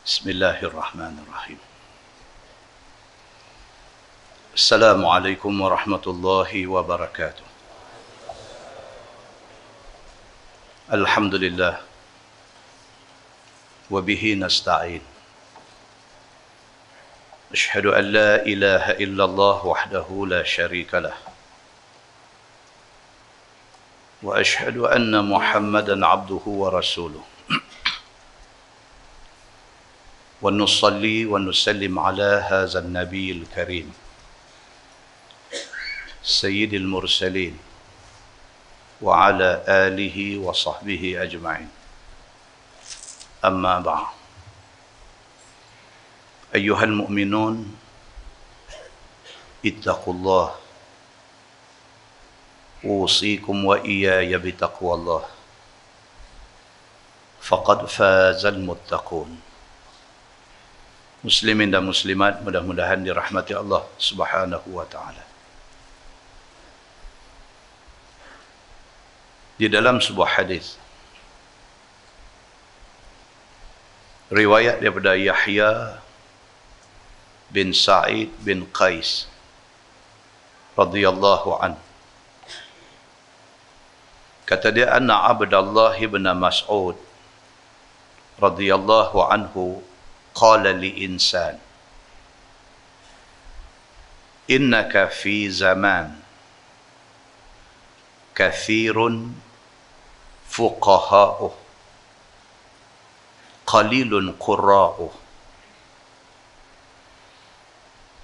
Bismillahirrahmanirrahim. Assalamualaikum warahmatullahi wabarakatuh. Alhamdulillah. Wabihi nasta'in. Ashhadu an la ilaha illallah wahdahu la syarika lah. Wa ashhadu anna Muhammadan abduhu wa rasuluh. ونصلي ونسلم على هذا النبي الكريم سيد المرسلين وعلى آله وصحبه أجمعين أما بعد أيها المؤمنون اتقوا الله أوصيكم وإياي بتقوى الله فقد فاز المتقون. Muslimin dan muslimat, mudah-mudahan dirahmati Allah Subhanahu wa taala. Di dalam sebuah hadis riwayat daripada Yahya bin Sa'id bin Qais radhiyallahu an, kata dia, anna Abdullah bin Mas'ud radhiyallahu anhu qala li insan innaka fi zaman kathirun fuqaha'uh qalilun qurra'uh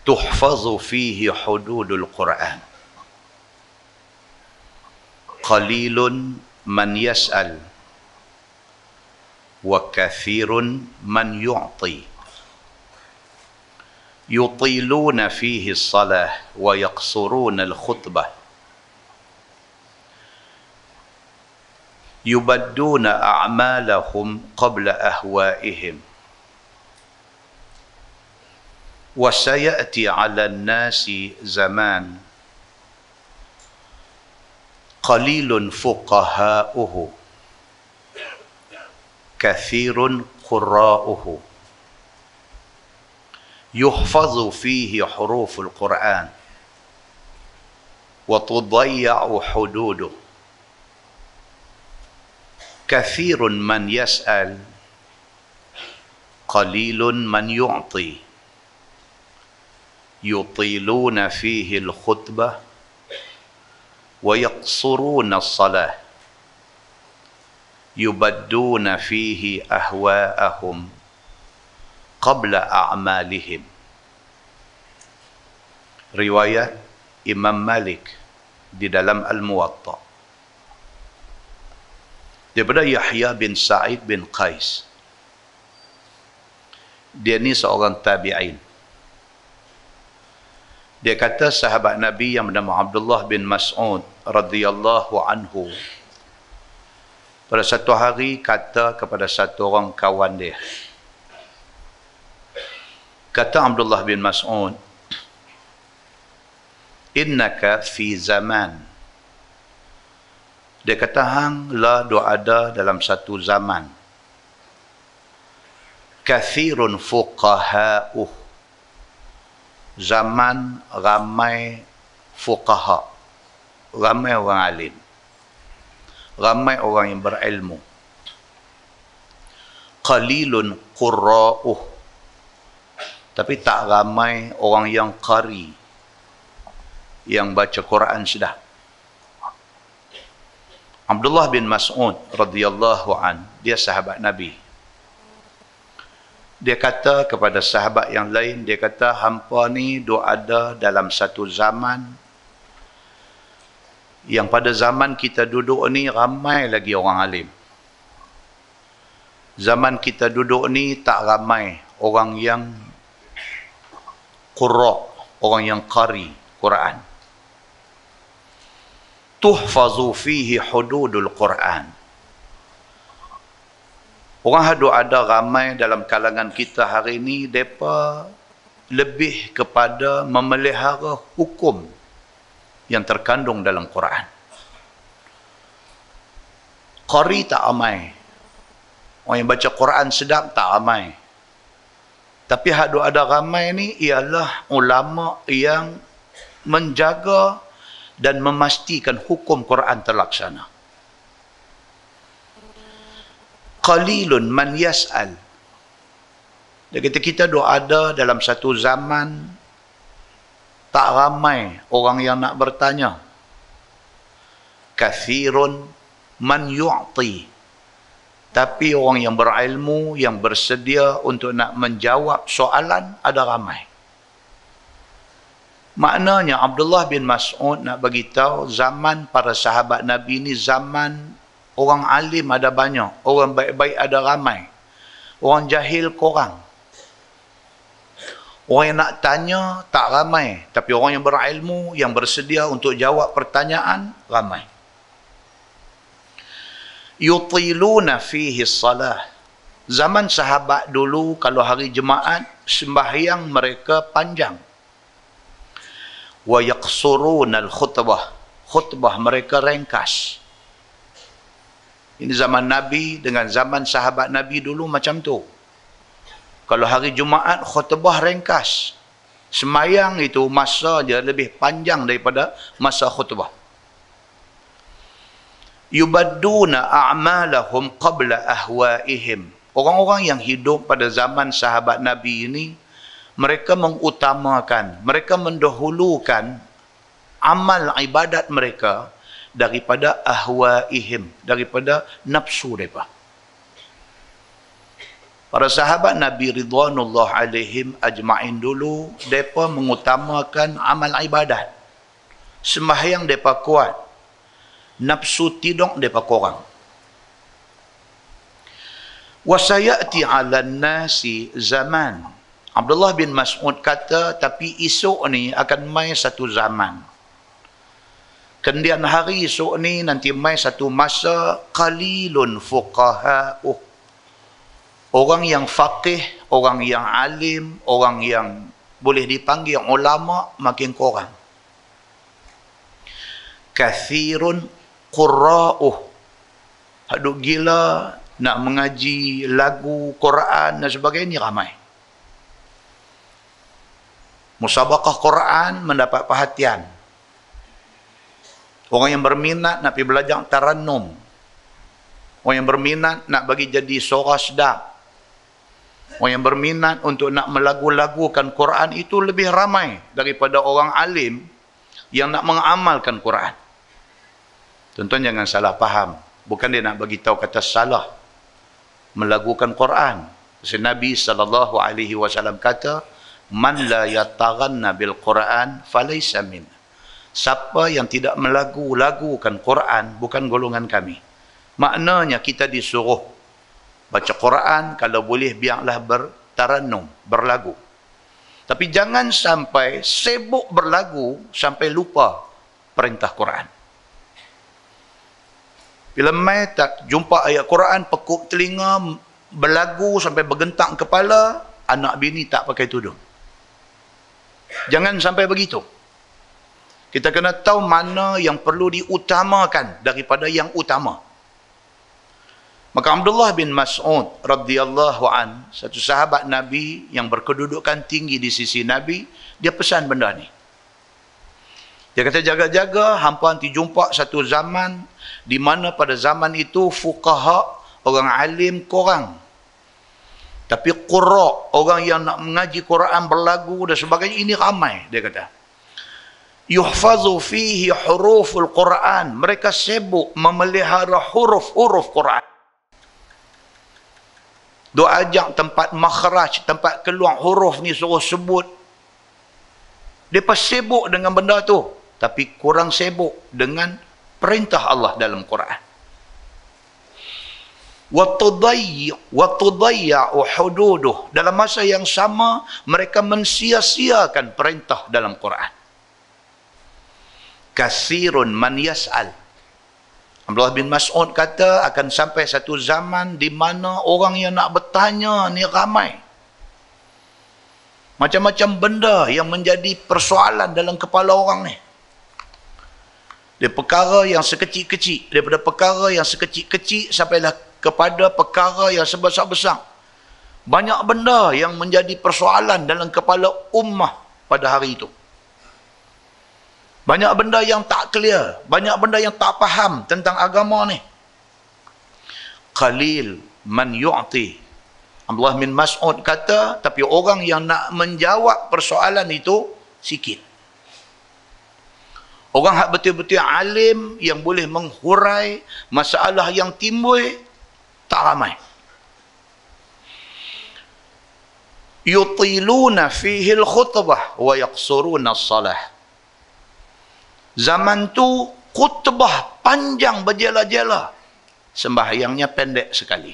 tuhfazu fihi hududul Qur'an qalilun man yas'al wa kathirun man yu'ti yutiluna fihi as-salah wa yaqsuruna al-khutbah yubadduna a'malahum qabla ahwa'ihim wa sayati 'ala an-nasi zaman qalilun fuqaha'uhu kathirun qurra'uhu yuhfazu fihi huruful Qur'an wa tudayya'u hududuh kathirun man yas'al qalilun man yu'ti yutiluna fihi al-khutbah wa yaqsuruna as-salah yubadduna fihi ahwa'ahum qabla a'malihim. Riwayat Imam Malik di dalam Al-Muwatta daripada Yahya bin Sa'id bin Qais. Dia ni seorang tabi'in. Dia kata sahabat Nabi yang bernama Abdullah bin Mas'ud radhiyallahu anhu pada satu hari kata kepada satu orang kawan dia. Kata Abdullah bin Mas'ud, innaka fi zaman. Dia kata, hang la do ada dalam satu zaman. Kathirun fuqaha'uh. Zaman ramai fuqaha. Ramai orang alim. Ramai orang yang berilmu. Qalilun qurra'uh. Tapi tak ramai orang yang qari, yang baca Quran sedap. Abdullah bin Mas'ud radhiyallahu an, dia sahabat Nabi. Dia kata kepada sahabat yang lain, dia kata, hampa ni do ada dalam satu zaman yang pada zaman kita duduk ni ramai lagi orang alim. Zaman kita duduk ni tak ramai orang yang qurra, orang yang qari Quran. Tuhfazu fihi hududul Quran. Orang ada ramai dalam kalangan kita hari ni, mereka lebih kepada memelihara hukum yang terkandung dalam Quran. Qari tak ramai. Orang yang baca Quran sedap tak ramai. Tapi hak ada ramai ni ialah ulama yang menjaga dan memastikan hukum Quran terlaksana. Qalilun man yas'al. Dia kata kita ada dalam satu zaman tak ramai orang yang nak bertanya. Kathirun man yu'ti. Tapi orang yang berilmu, yang bersedia untuk nak menjawab soalan, ada ramai. Maknanya Abdullah bin Mas'ud nak bagi tahu zaman para sahabat Nabi ni zaman orang alim ada banyak, orang baik-baik ada ramai, orang jahil kurang. Orang yang nak tanya tak ramai, tapi orang yang berilmu, yang bersedia untuk jawab pertanyaan, ramai. Yutiluna fihi salah. Zaman sahabat dulu, kalau hari Jumaat, sembahyang mereka panjang. Wa yaqsuruna al-khutbah. Khutbah mereka ringkas. Ini zaman Nabi dengan zaman sahabat Nabi dulu macam tu. Kalau hari Jumaat, khutbah ringkas. Sembahyang itu masa dia lebih panjang daripada masa khutbah. Yubadduna a'malahum qabla ahwa'ihim. Orang-orang yang hidup pada zaman sahabat Nabi ini, mereka mengutamakan, mereka mendahulukan amal ibadat mereka daripada ahwa'ihim, daripada nafsu mereka. Para sahabat Nabi ridwanullah alaihim ajma'in dulu, mereka mengutamakan amal ibadat. Sembahyang mereka kuat. Nafsu tidur mereka kurang. Wasayati ala nasi zaman. Abdullah bin Mas'ud kata, tapi esok ni akan mai satu zaman. Kemudian hari esok ni nanti mai satu masa qalilun fuqaha'uh. Orang yang faqih, orang yang alim, orang yang boleh dipanggil ulama makin kurang. Kathirun qurra'uh. Haduk gila nak mengaji lagu Quran dan sebagainya ramai. Musabaqah Quran mendapat perhatian. Orang yang berminat nak pergi belajar tarannum. Orang yang berminat nak bagi jadi suara sedap. Orang yang berminat untuk nak melagu-lagukan Quran itu lebih ramai daripada orang alim yang nak mengamalkan Quran. Tuan-tuan jangan salah faham. Bukan dia nak bagi tahu kata salah melagukan Quran. Nabi SAW kata, man la yataghanna bil Quran falaysa min. Siapa yang tidak melagu-lagukan Quran bukan golongan kami. Maknanya kita disuruh baca Quran, kalau boleh biarlah bertarannum, berlagu. Tapi jangan sampai sibuk berlagu sampai lupa perintah Quran. Bila mai tak jumpa ayat Quran, pekuk telinga, berlagu sampai bergentak kepala, anak bini tak pakai tudung. Jangan sampai begitu. Kita kena tahu mana yang perlu diutamakan daripada yang utama. Maka Abdullah bin Mas'ud radhiyallahu an, satu sahabat Nabi yang berkedudukan tinggi di sisi Nabi, dia pesan benda ni. Dia kata, jaga-jaga hampa nanti jumpa satu zaman di mana pada zaman itu fuqaha, orang alim kurang. Tapi qurra, orang yang nak mengaji Quran, berlagu dan sebagainya, ini ramai, dia kata. Yuhfazu fihi huruful Quran. Mereka sibuk memelihara huruf-huruf Quran. Doa ajak tempat makhraj, tempat keluar huruf ni suruh sebut. Mereka sibuk dengan benda tu, tapi kurang sibuk dengan perintah Allah dalam Quran. Wa tudayya'u hududuh. Dalam masa yang sama, mereka mensia-siakan perintah dalam Quran. Kasirun man yas'al. Abdullah bin Mas'ud kata akan sampai satu zaman di mana orang yang nak bertanya ni ramai. Macam-macam benda yang menjadi persoalan dalam kepala orang ni. Dia perkara yang sekecil-kecil, daripada perkara yang sekecil-kecil sampailah kepada perkara yang sebesar-besar. Banyak benda yang menjadi persoalan dalam kepala ummah pada hari itu. Banyak benda yang tak clear. Banyak benda yang tak faham tentang agama ni. Qalil man yu'ti. Abdullah bin Mas'ud kata, tapi orang yang nak menjawab persoalan itu sikit. Orang yang betul-betul alim yang boleh menghurai masalah yang timbul tak ramai. Yutiluna fihi al-khutbah wa yaqsuruna as-salah. Zaman tu khutbah panjang berjela-jela, sembahyangnya pendek sekali.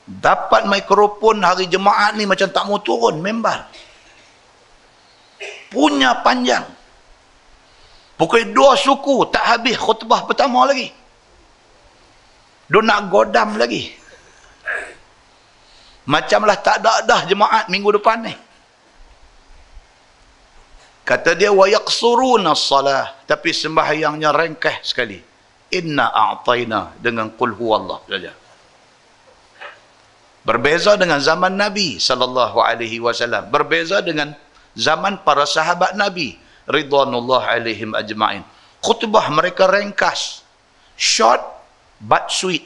Dapat mikrofon hari Jumaat ni macam tak mau turun member. Punya panjang. Pukul 2 suku tak habis khutbah pertama lagi. Dia nak godam lagi. Macamlah tak ada dah jemaat minggu depan ni. Kata dia wa yaqsuruna as-salah, tapi sembahyangnya ringkas sekali. Inna a'tayna dengan qul huwallah saja. Berbeza dengan zaman Nabi sallallahu alaihi wasallam, berbeza dengan zaman para sahabat Nabi ridwanullah alaihim ajma'in. Khutbah mereka ringkas, short but sweet.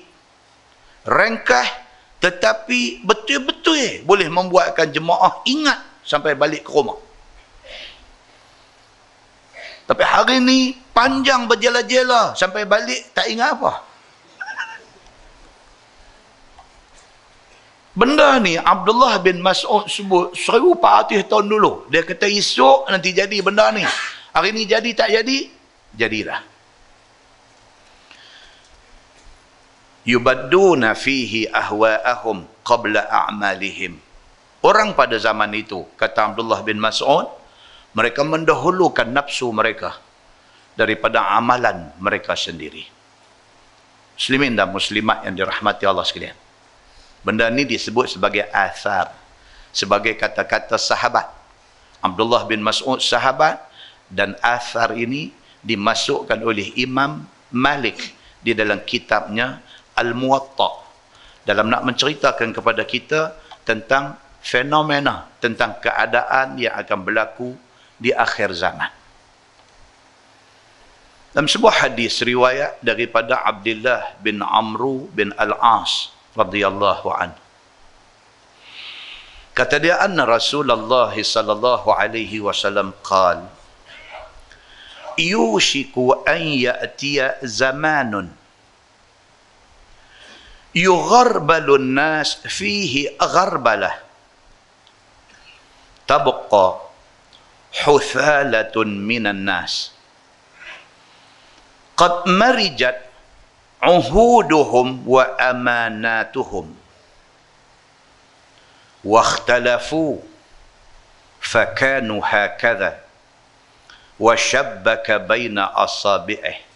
Ringkas tetapi betul-betul boleh membuatkan jemaah ingat sampai balik ke rumah. Tapi hari ni panjang berjela-jela sampai balik tak ingat apa. Benda ni Abdullah bin Mas'ud sebut 1400 tahun dulu. Dia kata esok nanti jadi benda ni. Hari ni jadi tak jadi? Jadilah. Yubadduna fihi ahwa'ahum qabla a'malihim. Orang pada zaman itu, kata Abdullah bin Mas'ud, mereka mendahulukan nafsu mereka daripada amalan mereka sendiri. Muslimin dan muslimat yang dirahmati Allah sekalian. Benda ni disebut sebagai athar, sebagai kata-kata sahabat. Abdullah bin Mas'ud sahabat, dan athar ini dimasukkan oleh Imam Malik di dalam kitabnya Al-Muwatta, dalam nak menceritakan kepada kita tentang fenomena, tentang keadaan yang akan berlaku di akhir zaman. Dalam sebuah hadis riwayat daripada Abdullah bin Amru bin Al-As radhiyallahu anhu, kata dia, anna Rasulullah sallallahu alaihi wasallam qala, yushiku an ya'tiya zamanun yugharbalu an-nas fihi gharbalah tabqa huthalatun minan nas qad marijat uhuduhum wa amanatuhum wa ikhtalafu fakanu hakadha wa shabbaka baina asabi'ih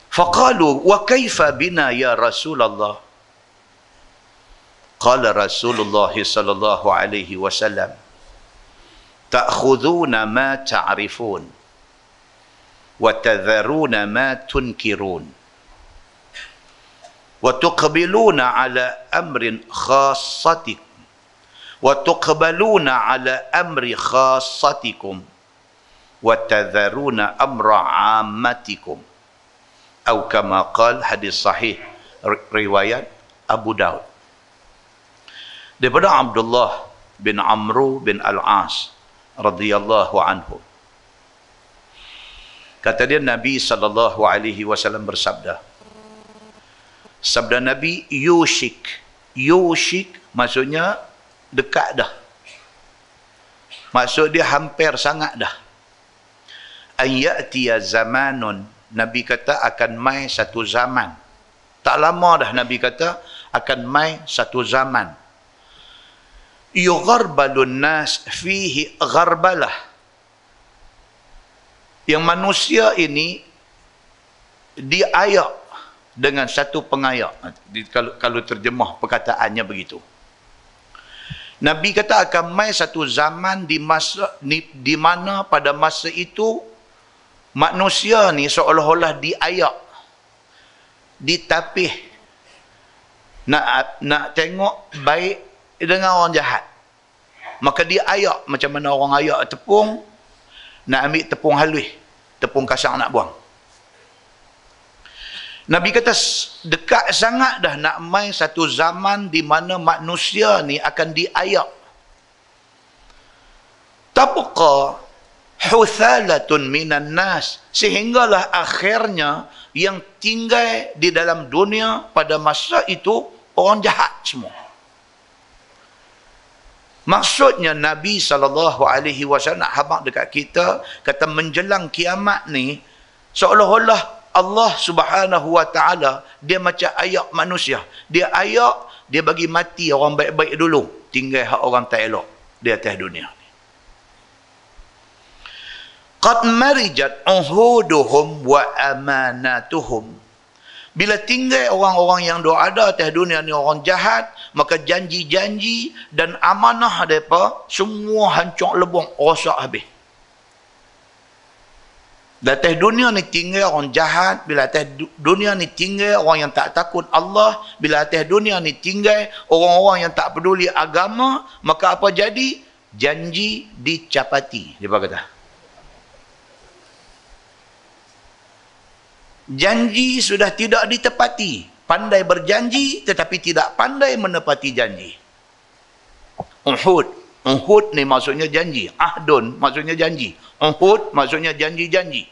faqalu wa kaifa bina ya Rasulullah. Qala Rasulullah sallallahu alaihi wasallam, ta'khuduna ma ta'rifun wa tadharuna ma tunkirun wa tuqbiluna ala amrin khassatikum wa tuqbaluna ala amri khassatikum wa tadharuna amra ammatikum, atau kama qala, hadis sahih riwayat Abu Daud. Daripada Abdullah bin Amru bin Al-As radhiyallahu anhu, kata dia, Nabi sallallahu alaihi wasallam bersabda. Sabda Nabi, yushik. Yushik maksudnya dekat dah. Maksud dia hampir sangat dah. An ya'tiya zamanun, Nabi kata akan mai satu zaman. Tak lama dah Nabi kata akan mai satu zaman. Yugharbalun nas fihi gharbalah. Yang manusia ini diayak dengan satu pengayak. Kalau terjemah perkataannya begitu. Nabi kata akan mai satu zaman di mana pada masa itu manusia ni seolah-olah diayak, ditapih, nak tengok baik dengan orang jahat. Maka dia ayak macam mana orang ayak tepung, nak ambil tepung halus, tepung kasar nak buang. Nabi kata dekat sangat dah nak mai satu zaman di mana manusia ni akan diayak. Tabqa huthalatun minan nas, sehinggalah akhirnya yang tinggal di dalam dunia pada masa itu orang jahat semua. Maksudnya Nabi SAW nak habaq dekat kita, kata menjelang kiamat ni seolah-olah Allah Subhanahu Wa Taala dia macam ayak manusia. Dia ayak, dia bagi mati orang baik-baik dulu, tinggal hak orang tak elok di atas dunia ni. Qad marijat uhuduhum wa amanatuhum. Bila tinggal orang-orang yang ada atas dunia ni orang jahat, maka janji-janji dan amanah mereka semua hancur lebur, rosak habis. Di atas dunia ni tinggal orang jahat, bila atas dunia ni tinggal orang yang tak takut Allah, bila atas dunia ni tinggal orang-orang yang tak peduli agama, maka apa jadi? Janji dicapati. Dia kata. Janji sudah tidak ditepati. Pandai berjanji tetapi tidak pandai menepati janji. Uhud. Uhud ni maksudnya janji. Ahdun maksudnya janji. Uhud maksudnya janji-janji.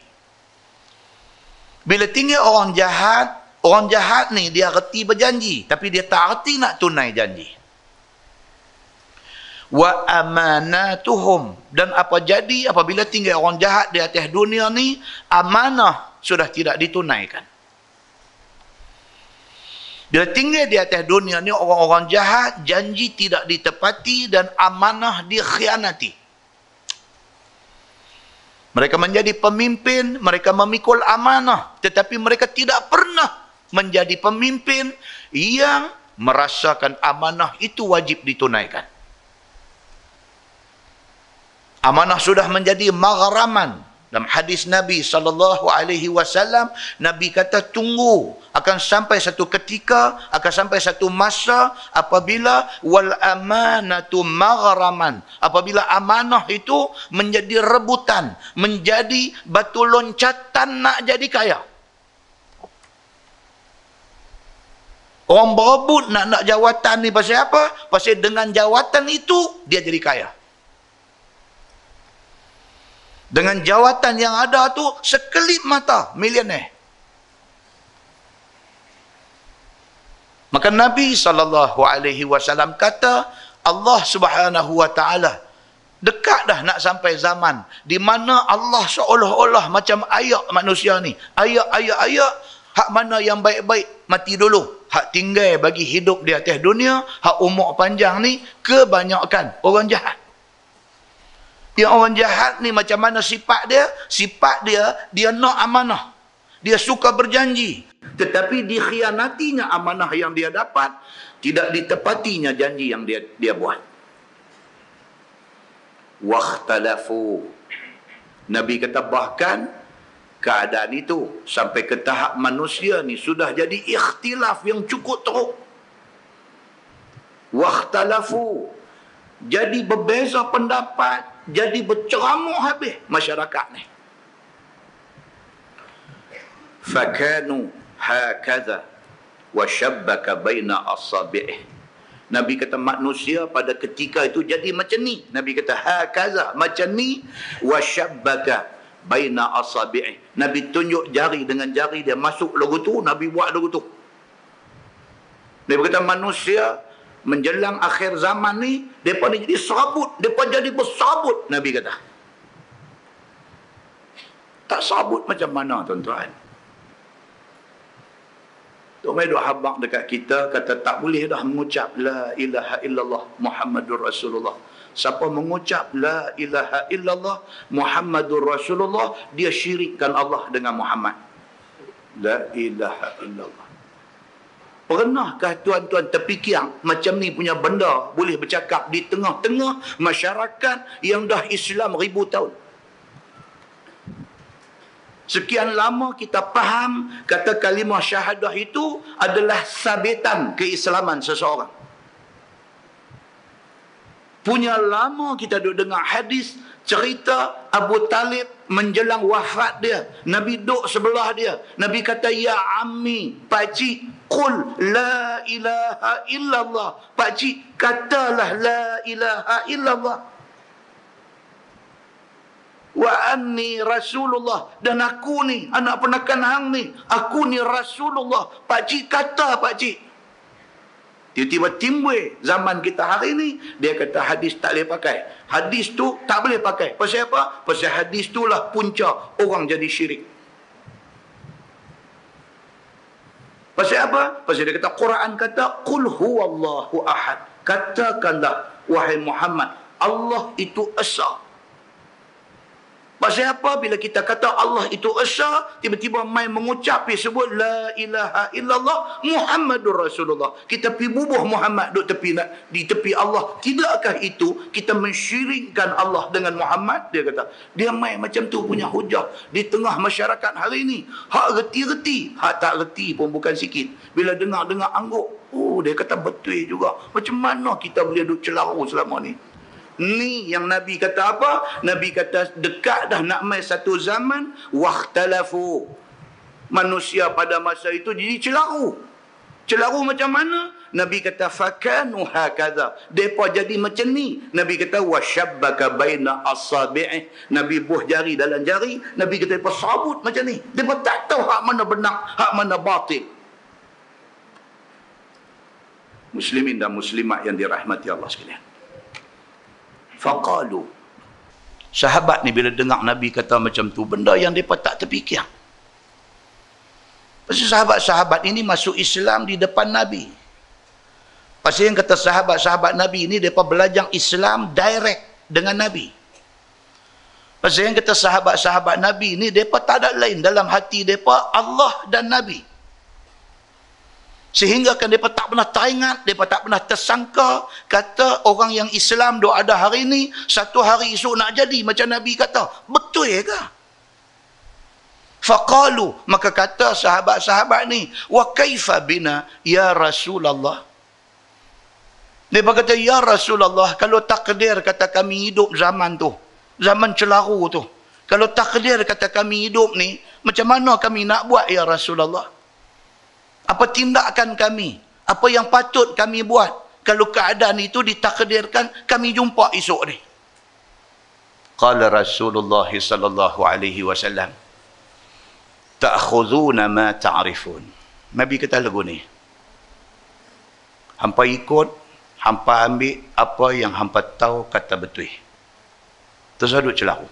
Bila tinggal orang jahat ni dia reti berjanji. Tapi dia tak reti nak tunai janji. Wa amanatuhum. Dan apa jadi apabila tinggal orang jahat di atas dunia ni, amanah sudah tidak ditunaikan. Bila tinggal di atas dunia ni orang-orang jahat, janji tidak ditepati dan amanah dikhianati. Mereka menjadi pemimpin, mereka memikul amanah, tetapi mereka tidak pernah menjadi pemimpin yang merasakan amanah itu wajib ditunaikan. Amanah sudah menjadi maghraman. Dalam hadis Nabi SAW, Nabi kata tunggu, akan sampai satu ketika, akan sampai satu masa apabila wal amanatu maghraman, apabila amanah itu menjadi rebutan, menjadi batu loncatan nak jadi kaya. Orang berebut nak jawatan ni pasal apa? Pasal dengan jawatan itu dia jadi kaya. Dengan jawatan yang ada tu sekelip mata milioner. Maka Nabi SAW kata Allah Subhanahu Wa Taala dekat dah nak sampai zaman di mana Allah seolah-olah macam ayak manusia ni. Ayak. Hak mana yang baik-baik mati dulu. Hak tinggal bagi hidup di atas dunia, hak umur panjang ni kebanyakan orang jahat. Yang orang jahat ni macam mana sifat dia? Sifat dia, dia nak amanah. Dia suka berjanji. Tetapi dikhianatinya amanah yang dia dapat, tidak ditepatinya janji yang dia buat. Wakhtalafu. Nabi kata bahkan keadaan itu sampai ke tahap manusia ni sudah jadi ikhtilaf yang cukup teruk. Wakhtalafu. Jadi berbeza pendapat, jadi berceramuk habis masyarakat ni. Fakanu hakaza wa syabbaka baina asabi'ih. Nabi kata manusia pada ketika itu jadi macam ni. Nabi kata hakaza, macam ni, wa syabbaka baina asabi'ih. Nabi tunjuk jari dengan jari dia masuk lagu tu, Nabi buat lagu tu. Nabi kata manusia menjelang akhir zaman ni, mereka ni jadi serabut. Mereka jadi bersabut, Nabi kata. Tak sabut macam mana, tuan-tuan? Tok Mai duk habaq dekat kita, kata tak boleh dah mengucap La ilaha illallah Muhammadur Rasulullah. Siapa mengucap La ilaha illallah Muhammadur Rasulullah, dia syirikkan Allah dengan Muhammad. La ilaha illallah. Pernahkah tuan-tuan terfikir macam ni punya benda boleh bercakap di tengah-tengah masyarakat yang dah Islam 1000 tahun? Sekian lama kita faham kata kalimah syahadah itu adalah sabitan keislaman seseorang. Punya lama kita duduk dengar hadis cerita Abu Talib menjelang wafat dia. Nabi duduk sebelah dia. Nabi kata, ya ammi, pakcik, qul la ilaha illallah. Pakcik, katalah la ilaha illallah. Wa anni Rasulullah, dan aku ni anak penakan hang ni, aku ni Rasulullah. Pakcik kata, pakcik. Tiba-tiba timbul zaman kita hari ni, dia kata hadis tak boleh pakai. Hadis tu tak boleh pakai. Pasal apa? Pasal hadis tu lah punca orang jadi syirik. Pasal apa? Pasal dia kata Quran kata qul huwallahu ahad. Katakanlah wahai Muhammad, Allah itu esa. Pasal apa? Bila kita kata Allah itu esa, tiba-tiba main mengucap, sebut la ilaha illallah Muhammadur Rasulullah. Kita pergi bubuh Muhammad di tepi Allah. Tidakkah itu kita mensyirikkan Allah dengan Muhammad? Dia kata. Dia main macam tu punya hujah di tengah masyarakat hari ini. Hak reti-reti, hak tak reti pun bukan sikit. Bila dengar-dengar angguk, oh dia kata betul juga. Macam mana kita boleh duduk celaru selama ni? Ni yang Nabi kata apa? Nabi kata dekat dah nak mai satu zaman waqtalafu. Manusia pada masa itu jadi celaru. Celaru macam mana? Nabi kata fakanu hakadha. Depa jadi macam ni. Nabi kata wasyabbaka baina asabi'i. Nabi buh jari dalam jari. Nabi kata depa sabut macam ni. Depa tak tahu hak mana benar, hak mana batil. Muslimin dan muslimat yang dirahmati Allah sekalian. Faqalu. Sahabat ni bila dengar Nabi kata macam tu, benda yang mereka tak terfikir. Pasal sahabat-sahabat ini masuk Islam di depan Nabi. Pasal yang kata sahabat-sahabat Nabi ini, mereka belajar Islam direct dengan Nabi. Pasal yang kata sahabat-sahabat Nabi ini, mereka tak ada lain dalam hati mereka, Allah dan Nabi. Sehingga kan mereka tak pernah teringat, mereka tak pernah tersangka, kata orang yang Islam duk ada hari ini, satu hari esok nak jadi macam Nabi kata. Betul ke? Faqalu, maka kata sahabat-sahabat ni, wa kaifa bina ya Rasulullah. Mereka kata, ya Rasulullah, kalau takdir kata kami hidup zaman tu, zaman celaru tu, kalau takdir kata kami hidup ni, macam mana kami nak buat ya Rasulullah? Apa tindakan kami? Apa yang patut kami buat kalau keadaan itu ditakdirkan kami jumpa esok ni? Qala Rasulullah sallallahu alaihi wasallam, ta'khuduna ma ta'rifun. Nabi kata lagu ni, hampa ikut, hampa ambil apa yang hampa tahu kata betul. Terus duduk celaru.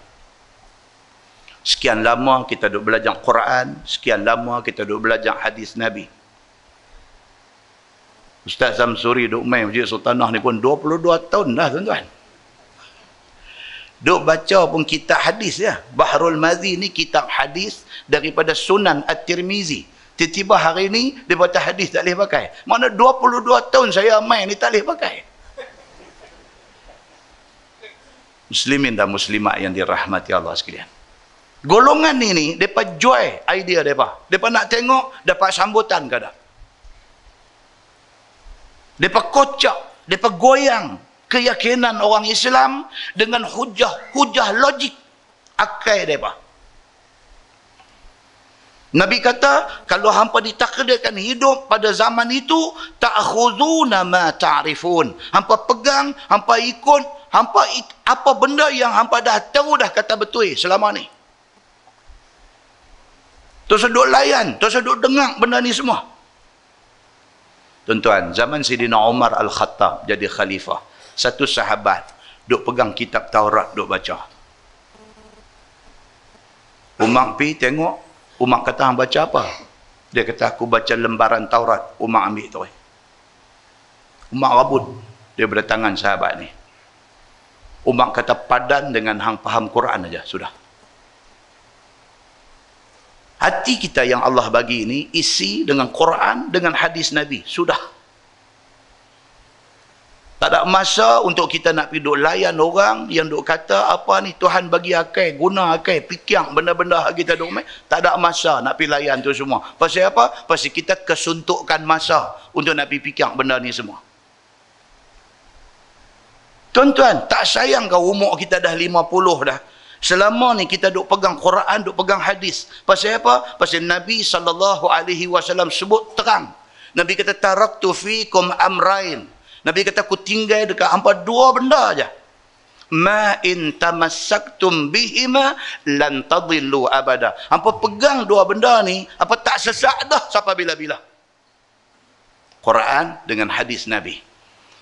Sekian lama kita duduk belajar Quran, sekian lama kita duduk belajar hadis Nabi. Ustaz Samsuri duk main Masjid Sultanah ni pun 22 tahun dah tuan-tuan. Duk baca pun kitab hadis ya. Bahrul Mazi ni kitab hadis daripada Sunan At-Tirmizi. Tiba-tiba hari ni dia baca hadis tak boleh pakai. Mana 22 tahun saya main ni tak boleh pakai. Muslimin dan muslimat yang dirahmati Allah sekalian. Golongan ni depa joy idea depa. Depa nak tengok dapat sambutan ke tak. Depa kocak, depa goyang keyakinan orang Islam dengan hujah logik akal depa. Nabi kata, kalau hampa ditakdirkan hidup pada zaman itu, ta'khuduna ma ta'rifun. Hampa pegang, hampa ikut, apa benda yang hampa dah tahu dah kata betul selama ni. Terus duduk layan, terus duduk dengar benda ni semua. Tuan-tuan, zaman Sayyidina Umar Al-Khattab jadi khalifah, satu sahabat duk pegang kitab Taurat duk baca. Umar pergi tengok, Umar kata hang baca apa? Dia kata aku baca lembaran Taurat. Umar ambil tu. Umar rabut dia bertangan sahabat ni. Umar kata padan dengan hang faham Quran aja sudah. Hati kita yang Allah bagi ini isi dengan Quran, dengan hadis Nabi. Sudah. Tak ada masa untuk kita nak pergi duk layan orang yang duk kata apa ni Tuhan bagi akal, guna akal, fikir benda-benda kita duk main. Tak ada masa nak pergi layan tu semua. Pasal apa? Pasal kita kesuntukkan masa untuk nak pergi fikir benda ni semua. Tuan-tuan, tak sayang kau umur kita dah 50 dah. Selama ni kita duk pegang Quran, duk pegang hadis. Pasal apa? Pasal Nabi SAW sebut terang. Nabi kata taraktu fikum amrain. Nabi kata aku tinggal dekat hampa dua benda aja. Ma in tamassaktum bihima lan tadillu abada. Hampa pegang dua benda ni, apa tak sesat dah sampai bila-bila. Quran dengan hadis Nabi.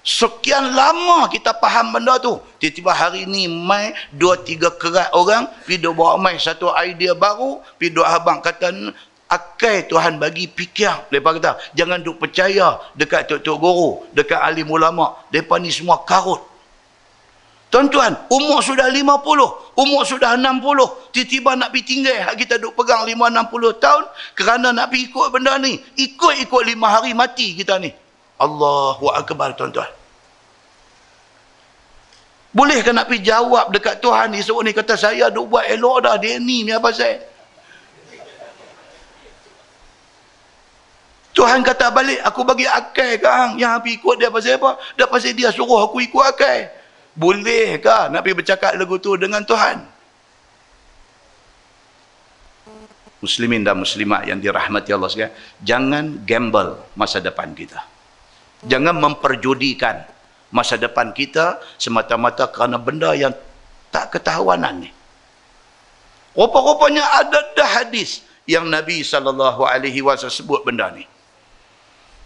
Sekian lama kita faham benda tu. Tiba-tiba hari ni mai 2-3 kerat orang pergi bawa mai satu idea baru, pergi duk abang kata akal Tuhan bagi fikir. Mereka kata, jangan duk percaya dekat tok-tok guru, dekat alim ulama. Mereka ni semua karut. Tuan-tuan, umur sudah 50, umur sudah 60, tiba-tiba nak pergi tinggal, kita duk pegang 5-60 tahun, kerana nak pergi ikut benda ni. Ikut-ikut 5 hari mati kita ni. Allahu Akbar, tuan-tuan. Boleh ke nak pergi jawab dekat Tuhan ni, esok ni kata saya duk buat elok dah, dia ni apa saya? Tuhan kata balik, aku bagi akal kang. Yang aku ikut dia pasal apa? Dah pasal dia suruh aku ikut akal. Bolehkah nak pergi bercakap lagu tu dengan Tuhan? Muslimin dan muslimat yang dirahmati Allah sekalian, jangan gamble masa depan kita. Jangan memperjudikan masa depan kita semata-mata kerana benda yang tak ketahuanan ni. Rupa-rupanya ada dah hadis yang Nabi SAW sebut benda ni.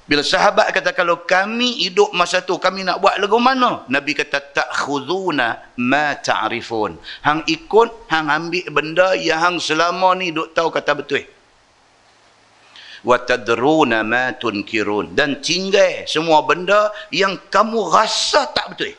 Bila sahabat kata, kalau kami hidup masa tu, kami nak buat lagu mana? Nabi kata, ta'khuduna ma ta'rifun. Hang ikut, hang ambil benda yang hang selama ni duk tahu kata betul. Wa tadruna ma tunkirun. Dan tinggal semua benda yang kamu rasa tak betul.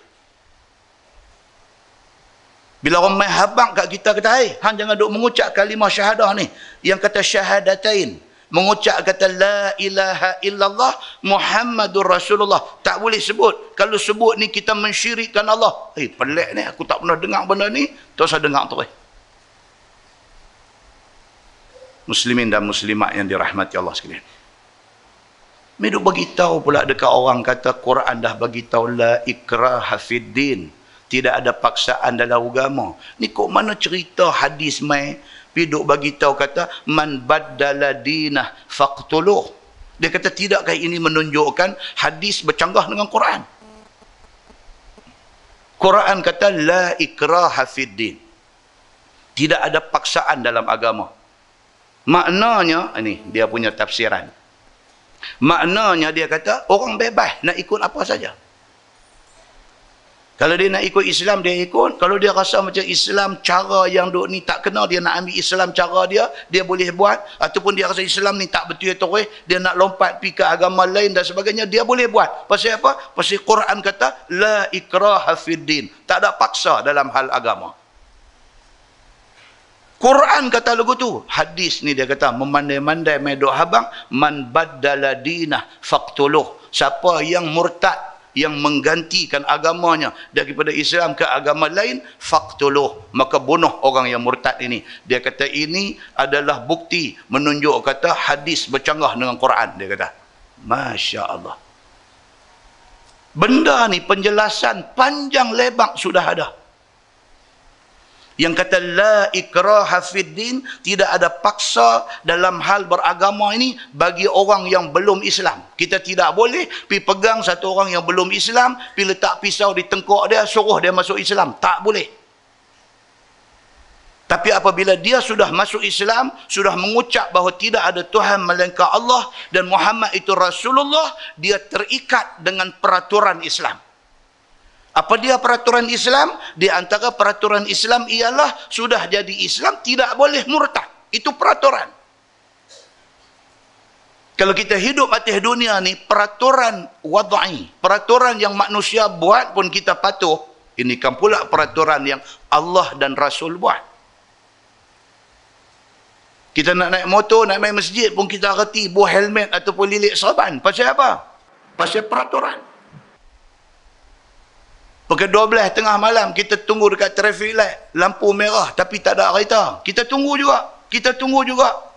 Bila orang main habang kat kita kata, hey, hang jangan duk mengucap kalimah syahadah ni. Yang kata syahadatain. Mengucap kata la ilaha illallah Muhammadur Rasulullah. Tak boleh sebut. Kalau sebut ni kita mensyirikkan Allah. Pelik ni, aku tak pernah dengar benda ni. Terus saya dengar terus. Muslimin dan muslimat yang dirahmati Allah sekalian. Mereka beritahu pula dekat orang kata Quran dah beritahu la ikraha fid din. Tidak ada paksaan dalam agama. Ni kok mana cerita hadis mai piduk bagi tahu kata man baddala dinah faqtuluh. Dia kata tidakkah ini menunjukkan hadis bercanggah dengan Quran? Quran kata la ikraha fid din. Tidak ada paksaan dalam agama. Maknanya ini dia punya tafsiran. Maknanya dia kata orang bebas nak ikut apa saja. Kalau dia nak ikut Islam, dia ikut. Kalau dia rasa macam Islam cara yang duk ni tak kena, dia nak ambil Islam cara dia, dia boleh buat. Ataupun dia rasa Islam ni tak betul terus, dia nak lompat pergi ke agama lain dan sebagainya, dia boleh buat. Pasal apa? Pasal Quran kata, la ikraha fid din. Tak ada paksa dalam hal agama. Quran kata lagu tu. Hadis ni dia kata, memandai-mandai medok habang, man baddala dinah faqtuluh. Siapa yang murtad, yang menggantikan agamanya daripada Islam ke agama lain, faqtuluh, maka bunuh orang yang murtad ini. Dia kata ini adalah bukti menunjuk kata hadis bercanggah dengan Quran. Dia kata, Masya Allah. Benda ni penjelasan panjang lebar sudah ada. Yang kata la ikraha fid din, tidak ada paksa dalam hal beragama ini bagi orang yang belum Islam. Kita tidak boleh pergi pegang satu orang yang belum Islam, pergi letak pisau di tengkuk dia, suruh dia masuk Islam. Tak boleh. Tapi apabila dia sudah masuk Islam, sudah mengucap bahawa tidak ada Tuhan melainkan Allah dan Muhammad itu Rasulullah, dia terikat dengan peraturan Islam. Apa dia peraturan Islam? Di antara peraturan Islam ialah sudah jadi Islam tidak boleh murtad. Itu peraturan. Kalau kita hidup atas dunia ni, peraturan wad'i, peraturan yang manusia buat pun kita patuh. Ini kan pula peraturan yang Allah dan Rasul buat. Kita nak naik motor, nak main masjid pun kita reti buah helmet ataupun lilit serban. Pasal apa? Pasal peraturan. Pukul 12 tengah malam kita tunggu dekat traffic light, lampu merah tapi tak ada kereta. Kita tunggu juga. Kita tunggu juga.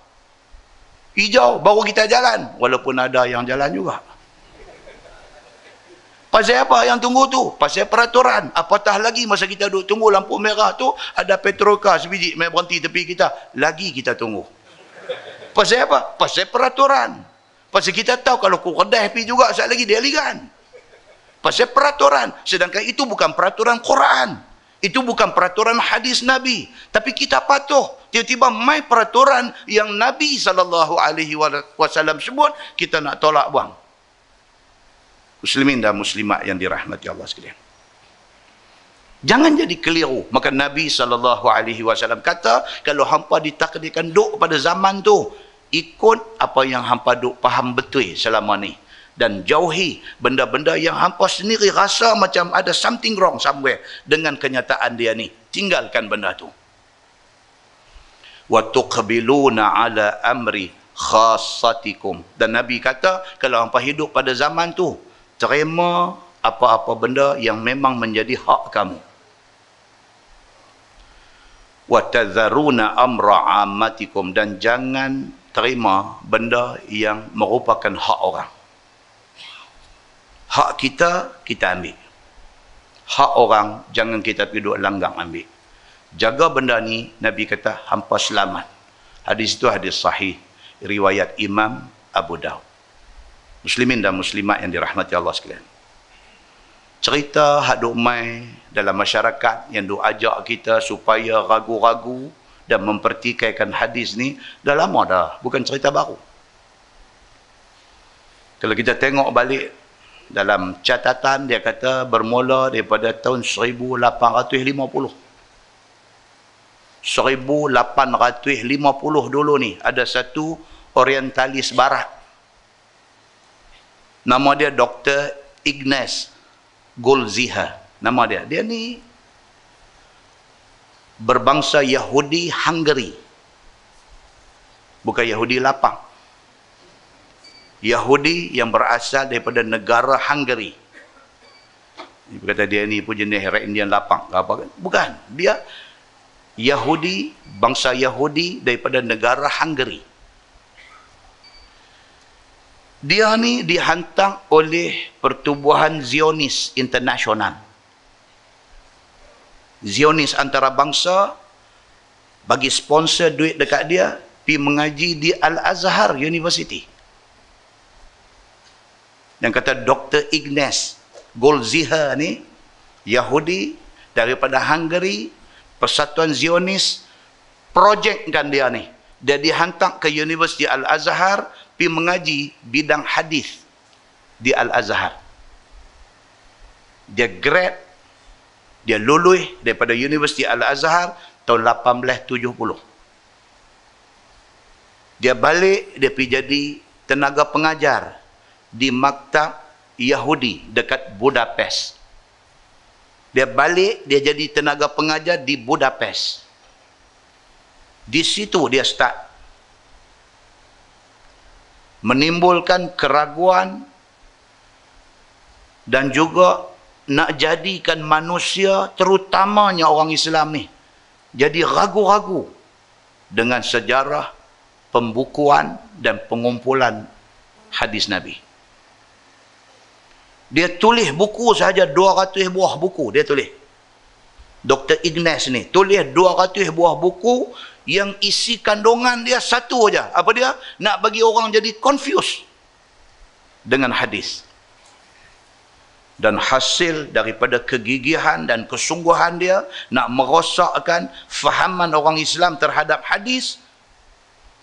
Hijau baru kita jalan, walaupun ada yang jalan juga. Pasal apa yang tunggu tu? Pasal peraturan. Apatah lagi masa kita duduk tunggu lampu merah tu, ada petrolkar sebiji mai berhenti tepi kita, lagi kita tunggu. Pasal apa? Pasal peraturan. Pasal kita tahu kalau ku kedai pi juga sekali lagi dia ligan. Pasal peraturan. Sedangkan itu bukan peraturan Quran. Itu bukan peraturan hadis Nabi. Tapi kita patuh. Tiba-tiba mai peraturan yang Nabi SAW sebut, kita nak tolak buang. Muslimin dan muslimat yang dirahmati Allah sekalian. Jangan jadi keliru. Maka Nabi SAW kata, kalau hampa ditakdirkan duk pada zaman tu, ikut apa yang hampa duk faham betul selama ni. Dan jauhi benda-benda yang hampa sendiri rasa macam ada something wrong somewhere dengan kenyataan dia ni. Tinggalkan benda tu. Wa tuqbiluna ala amri khassatikum. Dan Nabi kata, kalau hampa hidup pada zaman tu, terima apa-apa benda yang memang menjadi hak kamu. Wa tadharuna amra ammatikum. Dan jangan terima benda yang merupakan hak orang. Hak kita, kita ambil. Hak orang, jangan kita pergi duduk langgang ambil. Jaga benda ni, Nabi kata, hampa selamat. Hadis itu hadis sahih. Riwayat Imam Abu Daud. Muslimin dan muslimat yang dirahmati Allah sekalian. Cerita hak duk mai dalam masyarakat yang duk ajak kita supaya ragu-ragu dan mempertikaikan hadis ni, dah lama dah. Bukan cerita baru. Kalau kita tengok balik, dalam catatan dia kata bermula daripada tahun 1850. 1850 dulu ni ada satu orientalis barat. Nama dia Dr. Ignaz Goldziher. Nama dia. Dia ni berbangsa Yahudi Hungary. Bukan Yahudi lapang. Yahudi yang berasal daripada negara Hungary. Dia kata dia ni pun jenis Red Indian lapang. Apa kan? Bukan. Dia Yahudi, bangsa Yahudi daripada negara Hungary. Dia ni dihantar oleh Pertubuhan Zionis Internasional. Zionis antarabangsa bagi sponsor duit dekat dia, pergi mengaji di Al-Azhar University. Yang kata Dr. Ignaz Goldziher ni, Yahudi daripada Hungary, Persatuan Zionis projekkan dia ni. Dia dihantar ke Universiti Al-Azhar, pergi mengaji bidang hadis di Al-Azhar. Dia grad, dia lulus daripada Universiti Al-Azhar tahun 1870. Dia balik, dia pergi jadi tenaga pengajar di maktab Yahudi dekat Budapest. Dia balik, dia jadi tenaga pengajar di Budapest. Di situ dia start menimbulkan keraguan dan juga nak jadikan manusia, terutamanya orang Islam ni, jadi ragu-ragu dengan sejarah pembukuan dan pengumpulan hadis Nabi. Dia tulis buku sahaja 200 buah buku dia tulis. Dr. Ignaz ni tulis 200 buah buku yang isi kandungan dia satu aja. Apa dia? Nak bagi orang jadi confused dengan hadis. Dan hasil daripada kegigihan dan kesungguhan dia nak merosakkan fahaman orang Islam terhadap hadis,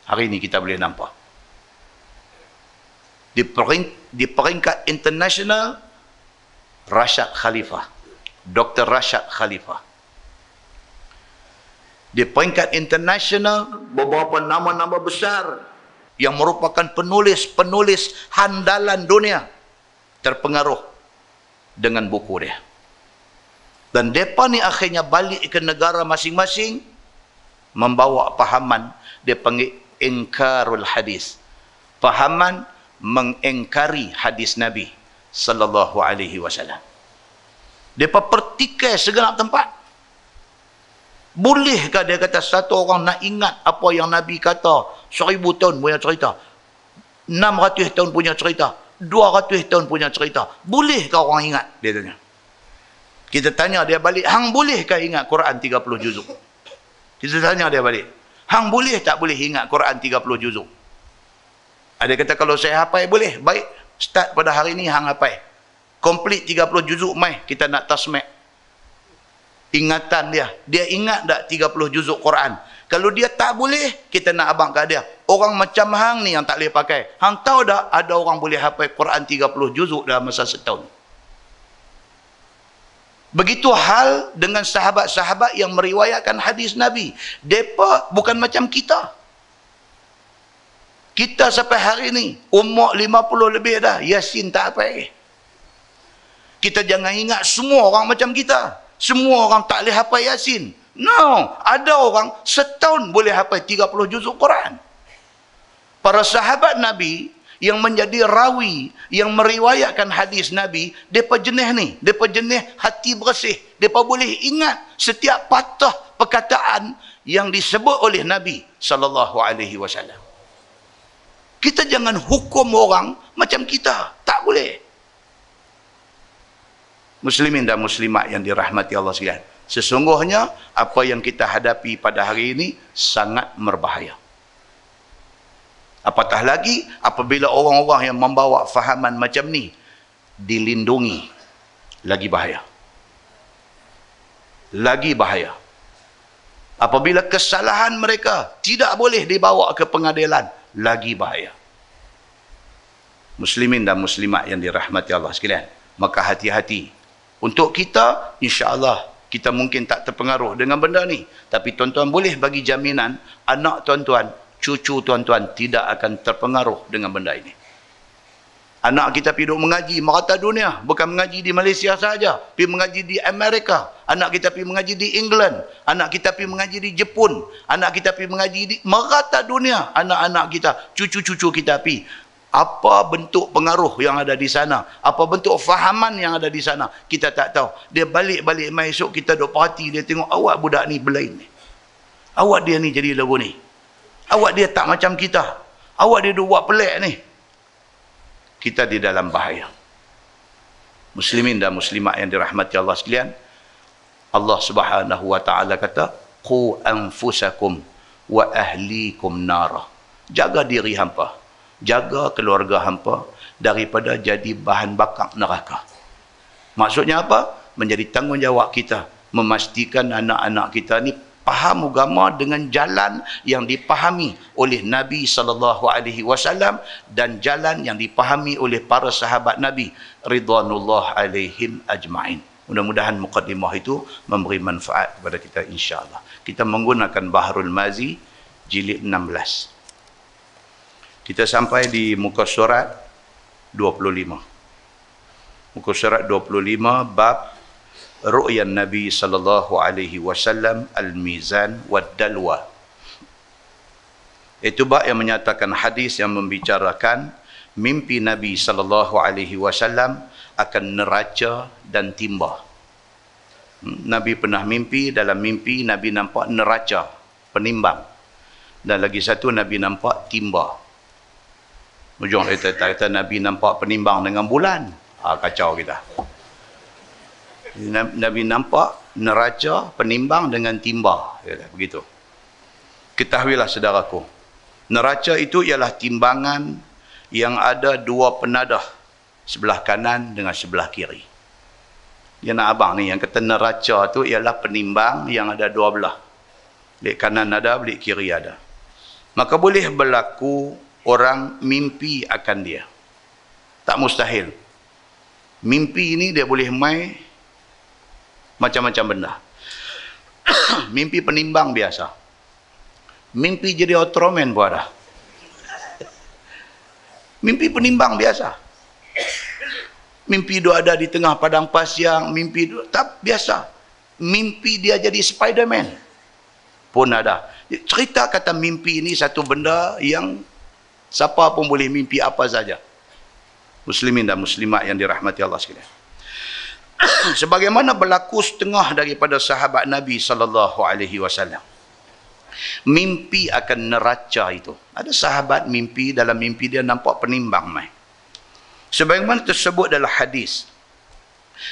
hari ini kita boleh nampak. Di peringkat internasional, Rashad Khalifah, Dr. Rashad Khalifah. Di peringkat internasional, beberapa nama-nama besar yang merupakan penulis-penulis handalan dunia terpengaruh dengan buku dia. Dan mereka ni akhirnya balik ke negara masing-masing, membawa pahaman, dia panggil ingkarul hadis. Pahaman mengingkari hadis Nabi sallallahu alaihi wasallam. Mereka pertikai segenap tempat. Bolehkah dia kata satu orang nak ingat apa yang Nabi kata 1000 tahun punya cerita, 600 tahun punya cerita, 200 tahun punya cerita? Bolehkah orang ingat? Dia tanya. Kita tanya dia balik, hang bolehkah ingat Quran 30 juzuk? Kita tanya dia balik, hang boleh tak boleh ingat Quran 30 juzuk? Ada kata kalau saya hafal boleh. Baik, start pada hari ni hang hafal. Complete 30 juzuk mai kita nak tasmik. Ingatan dia. Dia ingat tak 30 juzuk Quran? Kalau dia tak boleh, kita nak abang kat dia. Orang macam hang ni yang tak boleh pakai. Hang tahu tak ada orang boleh hafal Quran 30 juzuk dalam masa setahun? Begitu hal dengan sahabat-sahabat yang meriwayatkan hadis Nabi. Mereka bukan macam kita. Kita sampai hari ni, umur 50 lebih dah, Yasin tak apa lagi. Kita jangan ingat semua orang macam kita. Semua orang tak boleh hafal Yasin. No, ada orang setahun boleh hafal 30 juzuk Quran. Para sahabat Nabi yang menjadi rawi, yang meriwayatkan hadis Nabi, mereka jenis ni, mereka jenis hati bersih. Mereka boleh ingat setiap patah perkataan yang disebut oleh Nabi SAW. Kita jangan hukum orang macam kita. Tak boleh. Muslimin dan muslimat yang dirahmati Allah sekalian, sesungguhnya apa yang kita hadapi pada hari ini sangat berbahaya. Apatah lagi apabila orang-orang yang membawa fahaman macam ni dilindungi, lagi bahaya. Lagi bahaya. Apabila kesalahan mereka tidak boleh dibawa ke pengadilan, lagi bahaya. Muslimin dan muslimat yang dirahmati Allah sekalian, maka hati-hati. Untuk kita, insya-Allah kita mungkin tak terpengaruh dengan benda ni, tapi tuan-tuan boleh bagi jaminan anak tuan-tuan, cucu tuan-tuan tidak akan terpengaruh dengan benda ini. Anak kita pergi mengaji merata dunia, bukan mengaji di Malaysia saja, pergi mengaji di Amerika, anak kita pergi mengaji di England, anak kita pergi mengaji di Jepun, anak kita pergi mengaji di merata dunia, anak-anak kita, cucu-cucu kita pergi. Apa bentuk pengaruh yang ada di sana, apa bentuk fahaman yang ada di sana, kita tak tahu. Dia balik-balik mai esok, kita duk perhati, dia tengok awak budak ni belain ni, awak dia ni jadi lagu ni, awak dia tak macam kita, awak dia duk buat pelik ni. Kita di dalam bahaya. Muslimin dan muslimat yang dirahmati Allah sekalian, Allah Subhanahu wa taala kata, qu anfusakum wa ahlikum nara. Jaga diri hampa, jaga keluarga hampa daripada jadi bahan bakar neraka. Maksudnya apa? Menjadi tanggungjawab kita memastikan anak-anak kita ni faham agama dengan jalan yang dipahami oleh Nabi SAW dan jalan yang dipahami oleh para sahabat Nabi ridwanullah alaihim ajma'in. Mudah-mudahan muqaddimah itu memberi manfaat kepada kita insya-Allah. Kita menggunakan Bahrul Mazi jilid 16. Kita sampai di muka surat 25. Muka surat 25 bab ru'yan Nabi sallallahu alaihi wasallam al-mizan wad dalwa. Itu bab yang menyatakan hadis yang membicarakan mimpi Nabi sallallahu alaihi wasallam akan neraca dan timba. Nabi pernah mimpi, dalam mimpi Nabi nampak neraca, penimbang. Dan lagi satu Nabi nampak timba. Ujung kita kata Nabi nampak penimbang dengan bulan. Kacau kita. Nabi nampak neraca, penimbang dengan timba. Begitu. Ketahuilah saudaraku, neraca itu ialah timbangan yang ada dua penadah, sebelah kanan dengan sebelah kiri. Dia nak abang ni yang kata neraca tu ialah penimbang yang ada dua belah. Belik kanan ada, belik kiri ada. Maka boleh berlaku orang mimpi akan dia. Tak mustahil. Mimpi ini dia boleh mai macam-macam benda. Mimpi penimbang biasa. Mimpi jadi Ultraman pun ada. Mimpi penimbang biasa. Mimpi dia ada di tengah padang pasir, mimpi dia tak biasa. Mimpi dia jadi Spiderman pun ada. Cerita kata mimpi ini satu benda yang siapa pun boleh mimpi apa saja. Muslimin dan muslimat yang dirahmati Allah sekalian. Sebagaimana berlaku setengah daripada sahabat Nabi sallallahu alaihi wasallam. Mimpi akan neraca itu. Ada sahabat mimpi, dalam mimpi dia nampak penimbang mai. Sebagaimana tersebut dalam hadis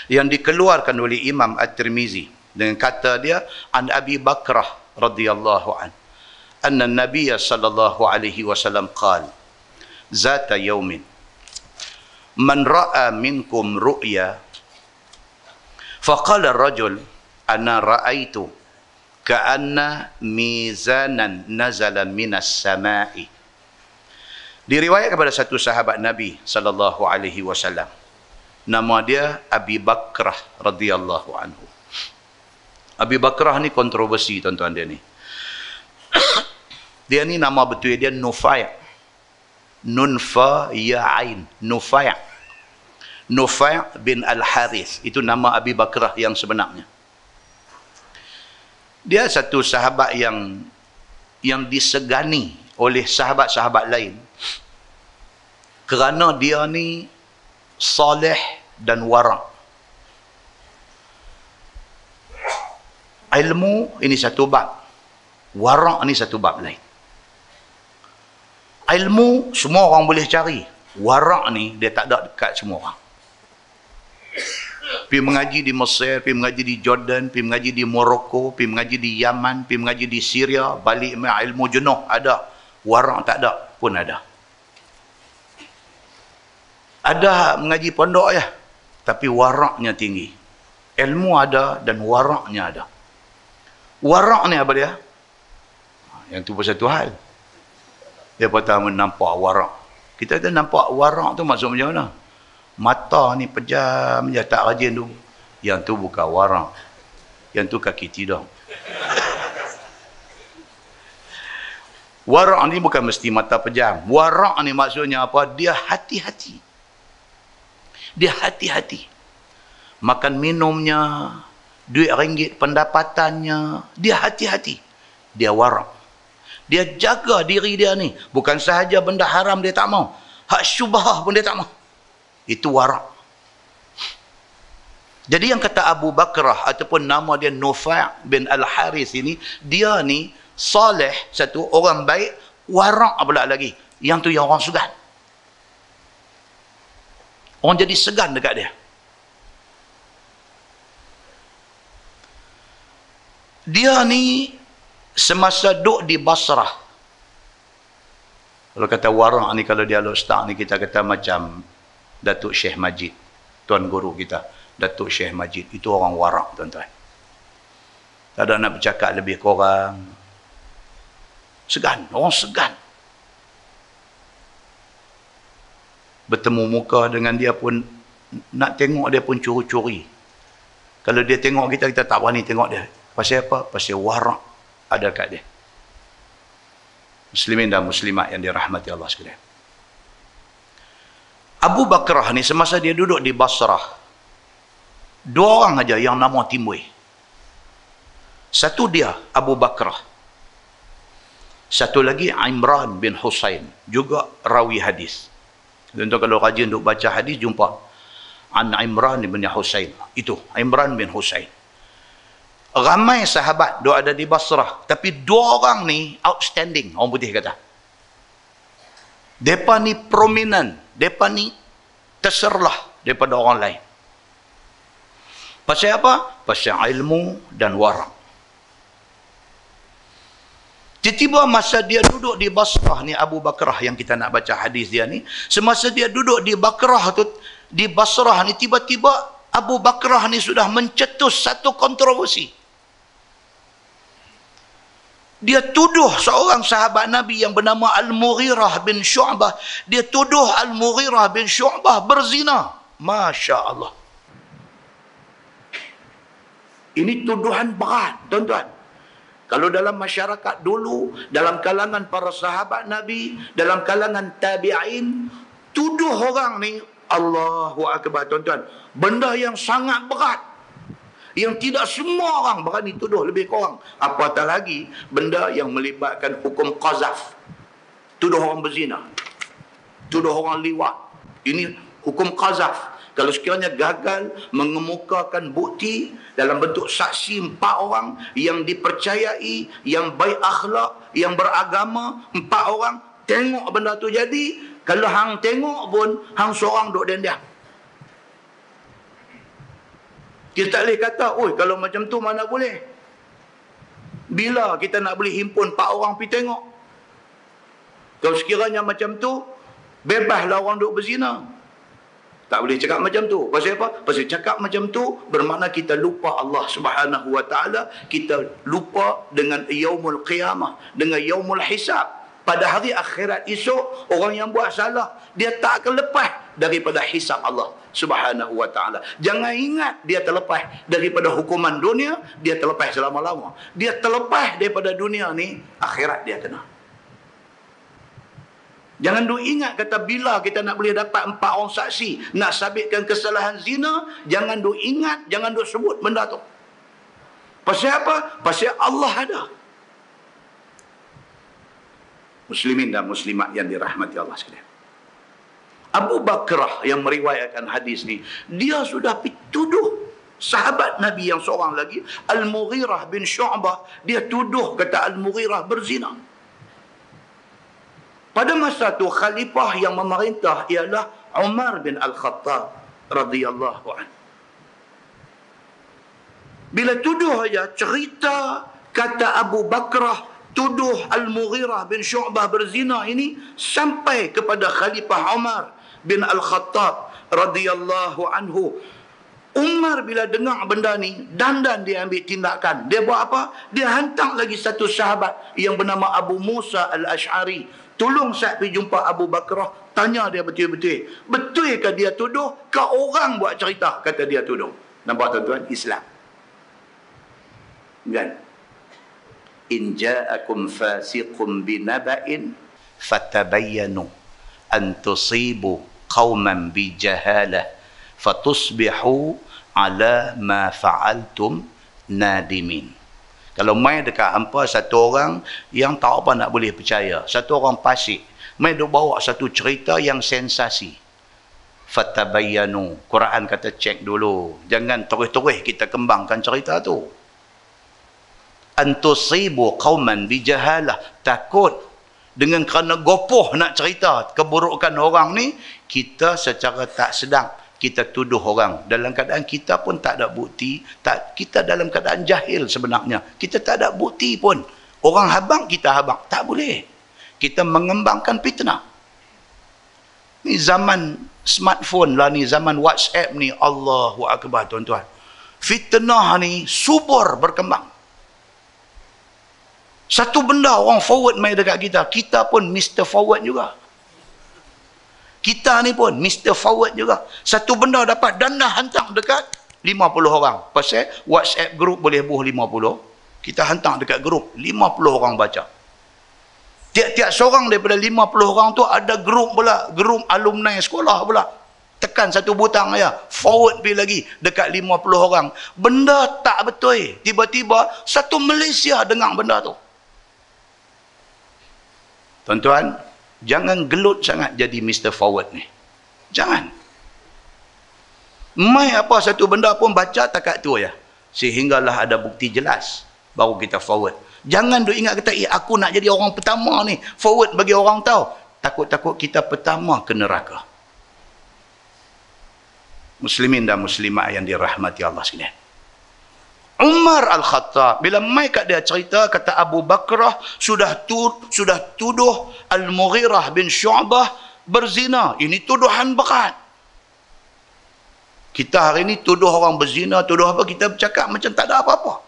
yang dikeluarkan oleh Imam At-Tirmizi dengan kata dia an Abi Bakrah radhiyallahu an anna Nabiy sallallahu alaihi wasallam qala zata yaumin man ra'a minkum ru'ya faqala ar-rajul ana ra'aitu ka'anna mizanan nazala minas sama'i. Diriwayat kepada satu sahabat Nabi sallallahu alaihi wasallam. Nama dia Abi Bakrah radhiyallahu anhu. Abi Bakrah ni kontroversi tuan-tuan dia ni. Dia ni nama betul dia Nufai'. Nun fa ya ain, Nufai'. Nufai' bin Al-Harith. Itu nama Abi Bakrah yang sebenarnya. Dia satu sahabat yang disegani oleh sahabat-sahabat lain kerana dia ni saleh dan wara'. Ilmu ini satu bab, wara' ni satu bab lain. Ilmu semua orang boleh cari, wara' ni dia tak ada dekat semua orang. Pergi mengaji di Mesir, pergi mengaji di Jordan, pergi mengaji di Morocco, pergi mengaji di Yaman, pergi mengaji di Syria, balik ilmu jenuh ada, wara' tak ada pun ada. Ada mengaji pondok ya, tapi waraknya tinggi. Ilmu ada dan waraknya ada. Warak ni apa dia? Yang tu pun satu hal. Dia pertama nampak warak. Kita kata nampak warak tu maksud macam mana? Mata ni pejam je, tak rajin tu. Yang tu bukan warak. Yang tu kaki tidur. Warak ni bukan mesti mata pejam. Warak ni maksudnya apa? Dia hati-hati. Dia hati-hati. Makan minumnya, duit ringgit pendapatannya, dia hati-hati. Dia warak. Dia jaga diri dia ni. Bukan sahaja benda haram dia tak mau. Hak syubhah pun dia tak mau. Itu warak. Jadi yang kata Abu Bakrah ataupun nama dia Nufai' bin Al-Harith ini, dia ni saleh, satu orang baik, warak pula lagi. Yang tu yang orang segan. Orang jadi segan dekat dia. Dia ni semasa duduk di Basrah. Kalau kata warak ni, kalau dia start ni, kita kata macam Datuk Syekh Majid, tuan guru kita, Datuk Syekh Majid. Itu orang warak, tuan-tuan. Tak ada nak bercakap lebih korang. Segan, orang segan. Bertemu muka dengan dia pun, nak tengok dia pun curi-curi. Kalau dia tengok kita, kita tak berani tengok dia. Pasal apa? Pasal warak ada kat dia. Muslimin dan muslimat yang dirahmati Allah sekalian. Abu Bakrah ni semasa dia duduk di Basrah, dua orang aja yang nama timbul. Satu dia, Abu Bakrah. Satu lagi Imran bin Husain, juga rawi hadis. Tentu kalau rajin duk baca hadis, jumpa an Imran bin Husain. Itu Imran bin Husain. Ramai sahabat duk ada di Basrah, tapi dua orang ni outstanding, orang putih kata. Depa ni prominent, depa ni terserlah daripada orang lain. Pasal apa? Pasal ilmu dan warak. Tiba-tiba masa dia duduk di Basrah ni, Abu Bakrah yang kita nak baca hadis dia ni, semasa dia duduk di Bakrah tu, di Basrah ni, tiba-tiba Abu Bakrah ni sudah mencetus satu kontroversi. Dia tuduh seorang sahabat Nabi yang bernama Al-Mughirah bin Syu'bah. Dia tuduh Al-Mughirah bin Syu'bah berzina. Masya Allah. Ini tuduhan berat, tuan-tuan. Kalau dalam masyarakat dulu, dalam kalangan para sahabat Nabi, dalam kalangan tabi'in, tuduh orang ni, Allahu Akbar, tuan-tuan. Benda yang sangat berat. Yang tidak semua orang berani tuduh lebih kurang. Apatah lagi benda yang melibatkan hukum qazaf. Tuduh orang berzina. Tuduh orang liwat. Ini Hukum qazaf. Kalau sekiranya gagal mengemukakan bukti dalam bentuk saksi 4 orang yang dipercayai, yang baik akhlak, yang beragama, 4 orang, tengok benda tu jadi, kalau hang tengok pun, hang seorang duduk diam-diam. Kita tak boleh kata, oi kalau macam tu mana boleh. Bila kita nak boleh himpun 4 orang pergi tengok? Kalau sekiranya macam tu, bebaslah orang duk berzina. Tak boleh cakap macam tu. Pasal apa? Pasal cakap macam tu bermakna kita lupa Allah Subhanahu wa taala, kita lupa dengan yaumul qiyamah, dengan yaumul hisab. Pada hari akhirat esok, orang yang buat salah, dia tak akan lepas daripada hisab Allah Subhanahu wa taala. Jangan ingat dia terlepas daripada hukuman dunia, dia terlepas selama-lama. Dia terlepas daripada dunia ni, akhirat dia kena. Jangan duk ingat kata bila kita nak boleh dapat 4 orang saksi nak sabitkan kesalahan zina, jangan duk ingat, jangan duk sebut benda tu. Pasal apa? Pasal Allah ada. Muslimin dan muslimat yang dirahmati Allah sekalian. Abu Bakrah yang meriwayatkan hadis ni, dia sudah tuduh sahabat Nabi yang seorang lagi, Al-Mughirah bin Syu'bah, dia tuduh kata Al-Mughirah berzina. Pada masa tu khalifah yang memerintah ialah Umar bin Al-Khattab radhiyallahu anhu. Bila tuduh aja cerita kata Abu Bakrah tuduh Al-Mughirah bin Syu'bah berzina ini sampai kepada Khalifah Umar bin Al-Khattab radhiyallahu anhu. Umar bila dengar benda ni, dandan dia ambil tindakan. Dia buat apa? Dia hantar lagi satu sahabat yang bernama Abu Musa Al-Ash'ari. Tolong saya pergi jumpa Abu Bakrah, tanya dia betul-betul. Betulkah dia tuduh? Ke orang buat cerita kata dia tuduh? Nampak tuan-tuan? Islam. Kan? In ja'akum fasiqun binaba'in fatabayyanu an tusibu qauman bijahalah fatusbihu ala ma fa'altum nadimin. Kalau mai dekat hampa satu orang yang tak apa nak boleh percaya, satu orang fasik, mai duk bawa satu cerita yang sensasi. Fatabayyanu. Quran kata cek dulu. Jangan terus-terus kita kembangkan cerita tu. Antusibu qauman bijahalah. Takut dengan kerana gopoh nak cerita keburukan orang ni, kita secara tak sedang kita tuduh orang dalam keadaan kita pun tak ada bukti, kita dalam keadaan jahil sebenarnya, kita tak ada bukti pun, orang habang kita habang, tak boleh kita mengembangkan fitnah. Ni zaman smartphone lah ni, zaman WhatsApp ni, Allahu Akbar tuan-tuan, fitnah ni subur berkembang. Satu benda orang forward mai dekat kita, kita pun Mr. Forward juga. Kita ni pun Mr. Forward juga. Satu benda dapat dan dah hantar dekat 50 orang. Pasal WhatsApp group boleh buh 50. Kita hantar dekat group 50 orang baca. Tiap-tiap seorang daripada 50 orang tu ada group pula, group alumni sekolah pula. Tekan satu butang aja, forward pergi lagi dekat 50 orang. Benda tak betul. Tiba-tiba satu Malaysia dengar benda tu. Tuan-tuan, jangan gelut sangat jadi Mr. Forward ni. Jangan. Mai apa satu benda pun baca takat tu ya. Sehinggalah ada bukti jelas baru kita forward. Jangan duk ingat kata, aku nak jadi orang pertama ni. Forward bagi orang tahu. Takut-takut kita pertama ke neraka. Muslimin dan muslimat yang dirahmati Allah sekalian. Umar Al-Khattab bila mai kat dia cerita kata Abu Bakrah sudah tuduh Al-Mughirah bin Syu'bah berzina. Ini tuduhan berat. Kita hari ni tuduh orang berzina, tuduh apa, kita bercakap macam tak ada apa-apa.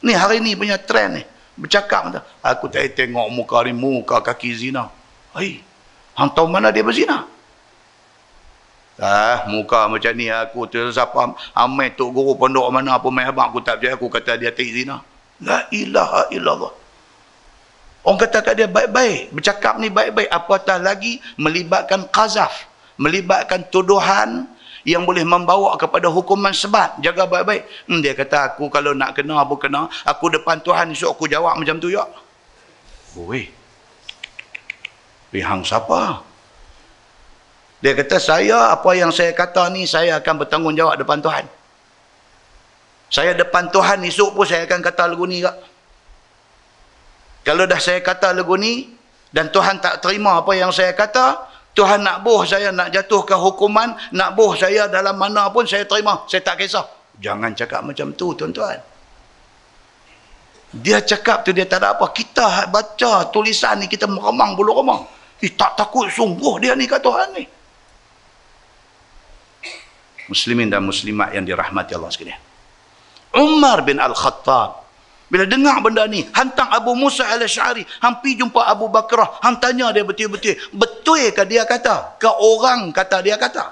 Ni hari ni punya trend ni. Bercakap macam, aku tak tengok muka ni, muka kaki zina. Hei, hang tahu mana dia berzina? Muka macam ni aku tu siapa amai tok guru pondok mana pun mai habaq aku tak percaya, aku kata dia tak zina. La ilaha illallah. Orang kata kat dia baik-baik, bercakap ni baik-baik, apatah lagi melibatkan qazaf, melibatkan tuduhan yang boleh membawa kepada hukuman sebat. Jaga baik-baik. Dia kata aku kalau nak kena apa kena, aku depan Tuhan esok aku jawab macam tu ya. Oi. Hang siapa? Dia kata, apa yang saya kata ni, saya akan bertanggungjawab depan Tuhan. Saya depan Tuhan esok pun saya akan kata lagu ni kak. Kalau dah saya kata lagu ni, dan Tuhan tak terima apa yang saya kata, Tuhan nak buh saya, nak jatuhkan hukuman, nak buh saya dalam mana pun saya terima. Saya tak kisah. Jangan cakap macam tu, tuan-tuan. Dia cakap tu, dia tak ada apa. Kita baca tulisan ni, kita meremang bulu remang. Tak takut sungguh dia ni kat Tuhan ni. Muslimin dan muslimat yang dirahmati Allah sekalian. Umar bin Al-Khattab, bila dengar benda ni, hantang Abu Musa al-Asy'ari, hampir jumpa Abu Bakrah, hang tanya dia betul-betul, betul ke dia kata? Ke orang kata dia kata?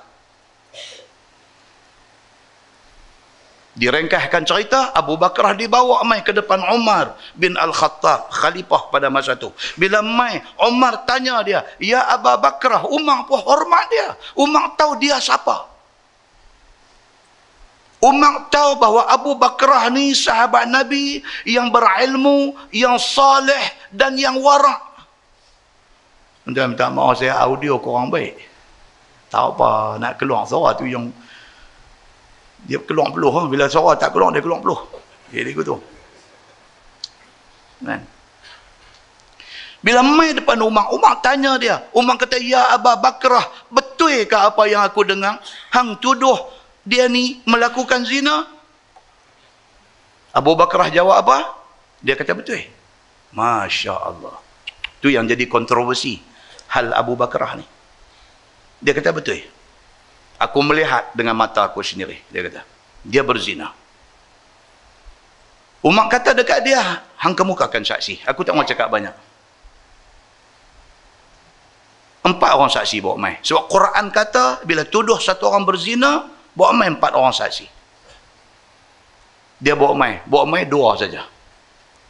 Direngkahkan cerita, Abu Bakrah dibawa mai ke depan Umar bin Al-Khattab, khalifah pada masa tu. Bila mai, Umar tanya dia, ya Abu Bakrah, Umar pun hormat dia. Umar tahu dia siapa. Umar tahu bahawa Abu Bakrah ni sahabat Nabi yang berilmu, yang saleh dan yang warak. Minta maaf, saya audio korang baik. Tak apa, nak keluar suara tu yang dia keluar peluh. Bila suara tak keluar, dia keluar peluh. Jadi gitu. Kan? Bila mai depan Umar, Umar tanya dia. Umar kata, ya Abu Bakrah, betul ke apa yang aku dengar? Hang tuduh dia ni melakukan zina? Abu Bakrah jawab apa? Dia kata betul. Masya Allah. Tu yang jadi kontroversi hal Abu Bakrah ni. Dia kata betul. Aku melihat dengan mata aku sendiri. Dia kata, dia berzina. Umar kata dekat dia, hang kemukakan saksi. Aku tak mau cakap banyak. 4 orang saksi bawa mai. Sebab Quran kata, bila tuduh satu orang berzina, bawa mai 4 orang saksi. Dia bawa mai 2 saja.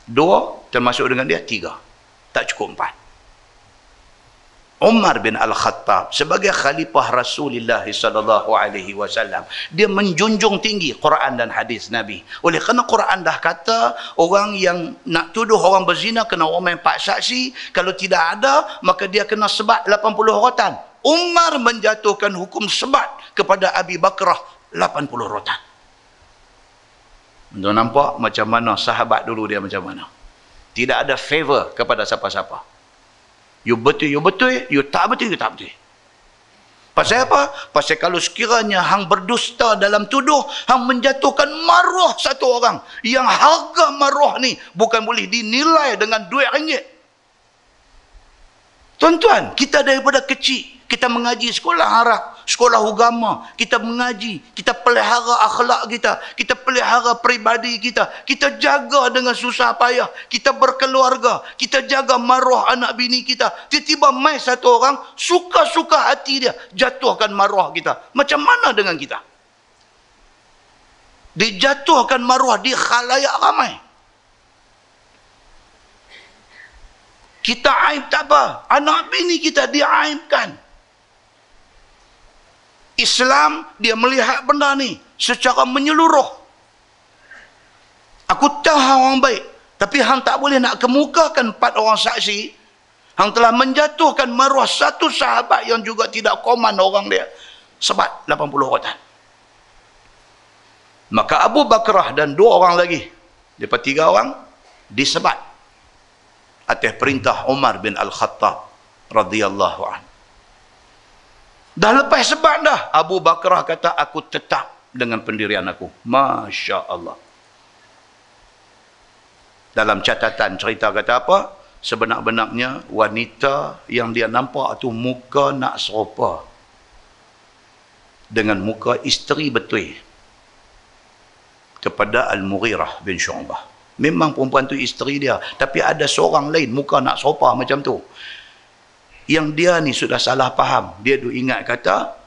2 termasuk dengan dia 3. Tak cukup 4. Umar bin Al-Khattab sebagai khalifah Rasulullah sallallahu alaihi wasallam, dia menjunjung tinggi Quran dan hadis Nabi. Oleh kerana Quran dah kata orang yang nak tuduh orang berzina kena orang 4 saksi, kalau tidak ada maka dia kena sebat 80 rotan. Umar menjatuhkan hukum sebat kepada Abi Bakrah 80 rotan. Anda nampak macam mana sahabat dulu dia macam mana? Tidak ada favor kepada siapa-siapa. You betul, you betul. You tak betul, you tak betul. Pasal apa? Pasal kalau sekiranya hang berdusta dalam tuduh, hang menjatuhkan maruah satu orang. Yang harga maruah ni bukan boleh dinilai dengan RM2. Tuan-tuan, kita daripada kecil, kita mengaji sekolah Arab, sekolah agama, kita mengaji, kita pelihara akhlak kita pelihara peribadi kita jaga dengan susah payah, kita berkeluarga, kita jaga maruah anak bini kita. Tiba-tiba mai satu orang, suka-suka hati dia, jatuhkan maruah kita. Macam mana dengan kita? Dijatuhkan maruah di khalayak ramai. Kita aib tak apa. Anak bini kita diaibkan. Islam dia melihat benda ni secara menyeluruh. Aku tahu hang orang baik, tapi hang tak boleh nak kemukakan 4 orang saksi. Hang telah menjatuhkan maruah satu sahabat yang juga tidak koman orang dia. Sebat 80 rotan. Maka Abu Bakrah dan 2 orang lagi, lepas 3 orang disebat atas perintah Umar bin Al-Khattab radhiyallahu anhu. Dah lepas sebat dah, Abu Bakrah kata, aku tetap dengan pendirian aku. Masya Allah. Dalam catatan cerita kata apa? Sebenar-benarnya wanita yang dia nampak tu muka nak serupa dengan muka isteri betul kepada Al-Mughirah bin Syu'bah. Memang perempuan tu isteri dia, tapi ada seorang lain muka nak serupa macam tu. Yang dia ni sudah salah faham. Dia duk ingat kata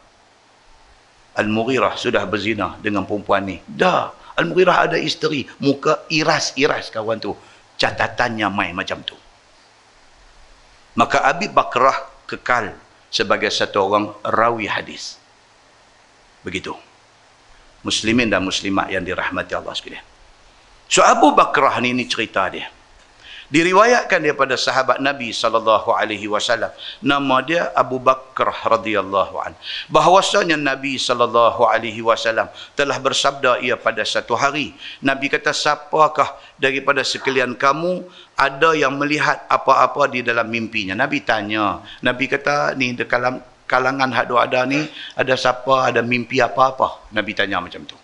Al-Mughirah sudah berzina dengan perempuan ni. Dah, Al-Mughirah ada isteri, muka iras-iras kawan tu. Catatannya mai macam tu. Maka Abi Bakrah kekal sebagai satu orang rawi hadis. Begitu. Muslimin dan muslimat yang dirahmati Allah sekalian. So Abu Bakrah ni cerita dia. Diriwayatkan daripada sahabat Nabi SAW, nama dia Abu Bakar radhiyallahu an, bahwasanya Nabi SAW telah bersabda ia pada satu hari. Nabi kata, siapakah daripada sekalian kamu ada yang melihat apa-apa di dalam mimpinya? Nabi tanya. Nabi kata, ni dalam kalangan hak ada ni, ada siapa ada mimpi apa-apa? Nabi tanya macam tu.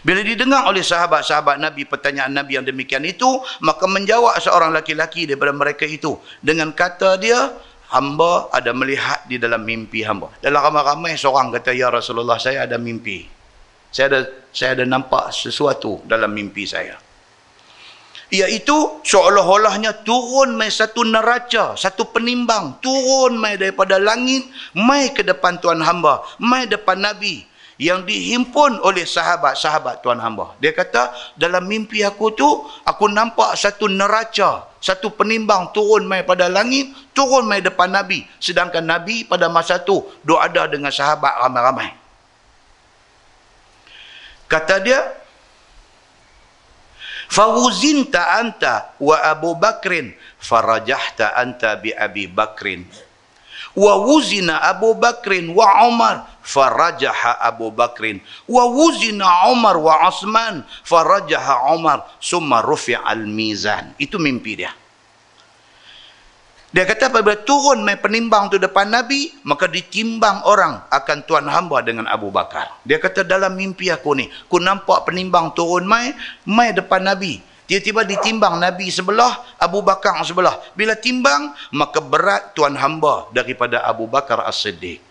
Bila didengar oleh sahabat-sahabat Nabi pertanyaan Nabi yang demikian itu, maka menjawab seorang laki-laki daripada mereka itu dengan kata dia, hamba ada melihat di dalam mimpi hamba. Dalam ramai-ramai seorang kata, ya Rasulullah, saya ada mimpi. Saya ada nampak sesuatu dalam mimpi saya. Iaitu seolah-olahnya turun mai satu neraca, satu penimbang, turun mai daripada langit, mai ke depan Tuhan hamba, mai depan Nabi, yang dihimpun oleh sahabat-sahabat Tuhan hamba. Dia kata, dalam mimpi aku tu, aku nampak satu neraca, satu penimbang turun mai pada langit, turun mai depan Nabi. Sedangkan Nabi pada masa tu duk ada dengan sahabat ramai-ramai. Kata dia, fawuzinta anta wa Abu Bakrin, farajahta anta bi Abi Bakrin. Wa wuzina Abu Bakrin wa Umar, farajaha Abu Bakrin. Wa wuzina Umar wa Utsman, farajaha Umar, summa rufi'al mizan. Itu mimpi dia. Dia kata apabila turun mai penimbang tu depan Nabi, maka ditimbang orang akan Tuan hamba dengan Abu Bakar. Dia kata, dalam mimpi aku ni, aku nampak penimbang turun mai depan Nabi. Tiba-tiba ditimbang Nabi sebelah, Abu Bakar sebelah. Bila timbang, maka berat Tuan hamba daripada Abu Bakar As-Siddiq.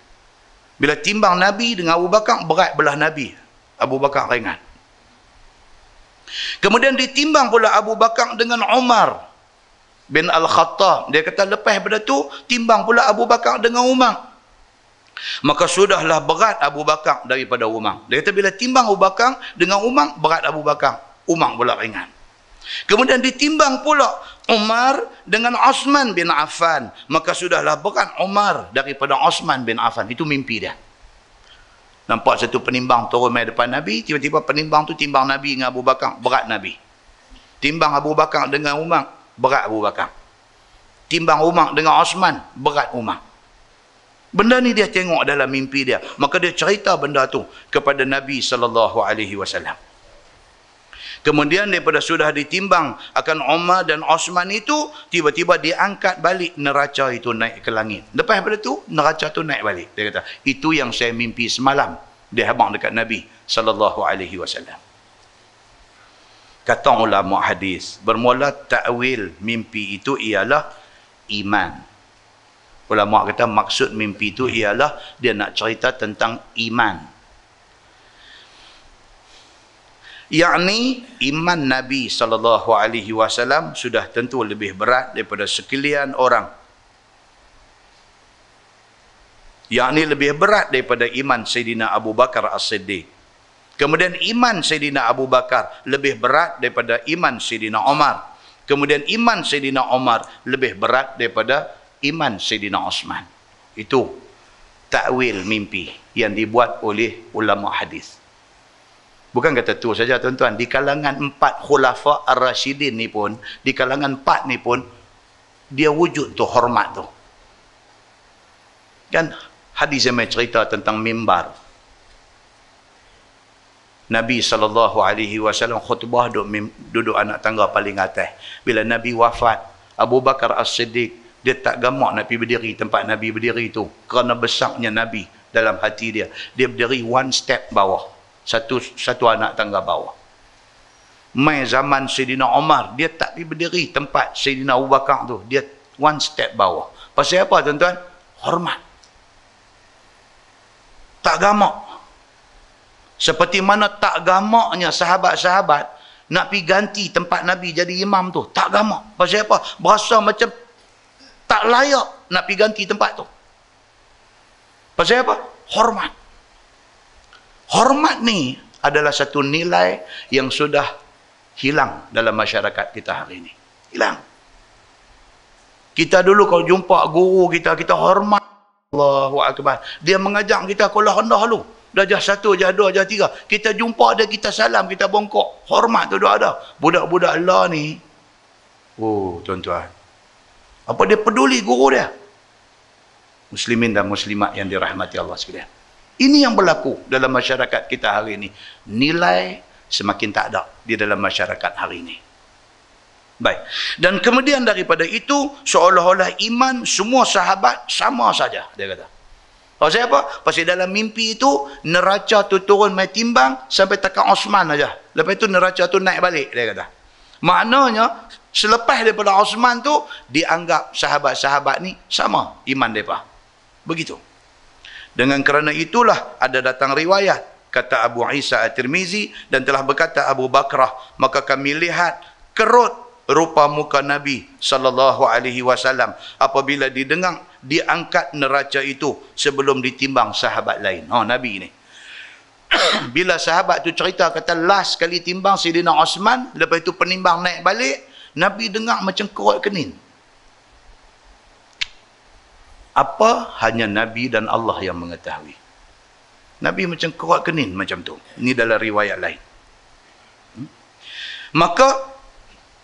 Bila timbang Nabi dengan Abu Bakar, berat belah Nabi. Abu Bakar ringan. Kemudian ditimbang pula Abu Bakar dengan Umar bin Al-Khattab. Dia kata, lepas pada tu, timbang pula Abu Bakar dengan Umar. Maka sudahlah berat Abu Bakar daripada Umar. Dia kata, bila timbang Abu Bakar dengan Umar, berat Abu Bakar. Umar pula ringan. Kemudian ditimbang pula Umar dengan Utsman bin Affan. Maka sudahlah berat Umar daripada Utsman bin Affan. Itu mimpi dia. Nampak satu penimbang turun mai depan Nabi. Tiba-tiba penimbang tu timbang Nabi dengan Abu Bakar. Berat Nabi. Timbang Abu Bakar dengan Umar. Berat Abu Bakar. Timbang Umar dengan Utsman. Berat Umar. Benda ni dia tengok dalam mimpi dia. Maka dia cerita benda tu kepada Nabi SAW. Kemudian daripada sudah ditimbang akan Umar dan Utsman itu, tiba-tiba diangkat balik neraca itu naik ke langit. Lepas daripada tu, neraca tu naik balik. Dia kata, itu yang saya mimpi semalam. Dia habang dekat Nabi SAW. Kata ulama hadis, bermula ta'wil mimpi itu ialah iman. Ulama kata maksud mimpi itu ialah dia nak cerita tentang iman. Yakni iman Nabi SAW sudah tentu lebih berat daripada sekalian orang. Yakni lebih berat daripada iman Sayyidina Abu Bakar As-Siddiq. Kemudian iman Sayyidina Abu Bakar lebih berat daripada iman Sayyidina Umar. Kemudian iman Sayyidina Umar lebih berat daripada iman Sayyidina Utsman. Itu takwil mimpi yang dibuat oleh ulama hadis. Bukan kata tu saja tuan-tuan, di kalangan 4 khulafa ar-rasyidin ni pun, di kalangan 4 ni pun, dia wujud tu hormat tu. Kan hadis yang cerita tentang mimbar. Nabi SAW khutbah duduk anak tangga paling atas. Bila Nabi wafat, Abu Bakar As-Siddiq, dia tak gamak nak pergi berdiri tempat Nabi berdiri tu. Kerana besarnya Nabi dalam hati dia. Dia berdiri one step bawah. Satu anak tangga bawah. Mai zaman Sayyidina Umar, dia tak pergi berdiri tempat Sayyidina Abu Bakar tu. Dia one step bawah. Pasal apa tuan-tuan? Hormat. Tak gamak. Seperti mana tak gamaknya sahabat-sahabat nak pergi ganti tempat Nabi jadi imam tu. Tak gamak. Pasal apa? Berasa macam tak layak nak pergi ganti tempat tu. Pasal apa? Hormat. Hormat ni adalah satu nilai yang sudah hilang dalam masyarakat kita hari ini. Hilang. Kita dulu kalau jumpa guru kita, kita hormat. Allahu Akbar. Dia mengajak kita sekolah rendah dulu. Darjah 1, darjah 2, darjah 3. Kita jumpa dia, kita salam, kita bongkok. Hormat tu dah ada. Budak-budak Allah ni, Oh, tuan-tuan. Apa dia peduli guru dia? Muslimin dan muslimat yang dirahmati Allah sekalian. Ini yang berlaku dalam masyarakat kita hari ini. Nilai semakin tak ada di dalam masyarakat hari ini. Baik. Dan kemudian daripada itu, seolah-olah iman semua sahabat sama saja, dia kata. Pasal apa? Pasal dalam mimpi itu, neraca tu turun main timbang sampai tekan Osman aja. Lepas itu neraca tu naik balik, dia kata. Maknanya, selepas daripada Osman tu, dianggap sahabat-sahabat ni sama iman mereka. Begitu. Dengan kerana itulah ada datang riwayat, kata Abu Isa At-Tirmizi, dan telah berkata Abu Bakrah, maka kami lihat kerut rupa muka Nabi sallallahu alaihi wasallam apabila diangkat neraca itu sebelum ditimbang sahabat lain. Nabi ni. Bila sahabat tu cerita kata last kali timbang Sayyidina Osman, lepas itu penimbang naik balik, Nabi dengar macam kerut kening. Apa hanya Nabi dan Allah yang mengetahui. Nabi macam kerut kening macam tu. Ini dalam riwayat lain. Maka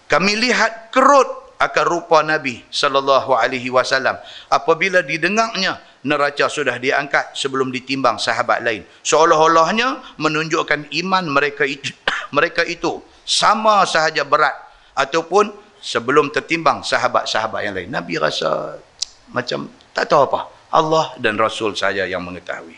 kami lihat kerut akan rupa Nabi sallallahu alaihi wasallam apabila didengarnya neraca sudah diangkat sebelum ditimbang sahabat lain. Seolah-olahnya menunjukkan iman mereka itu sama sahaja berat ataupun sebelum tertimbang sahabat-sahabat yang lain. Nabi rasa macam tak tahu apa. Allah dan Rasul saja yang mengetahui.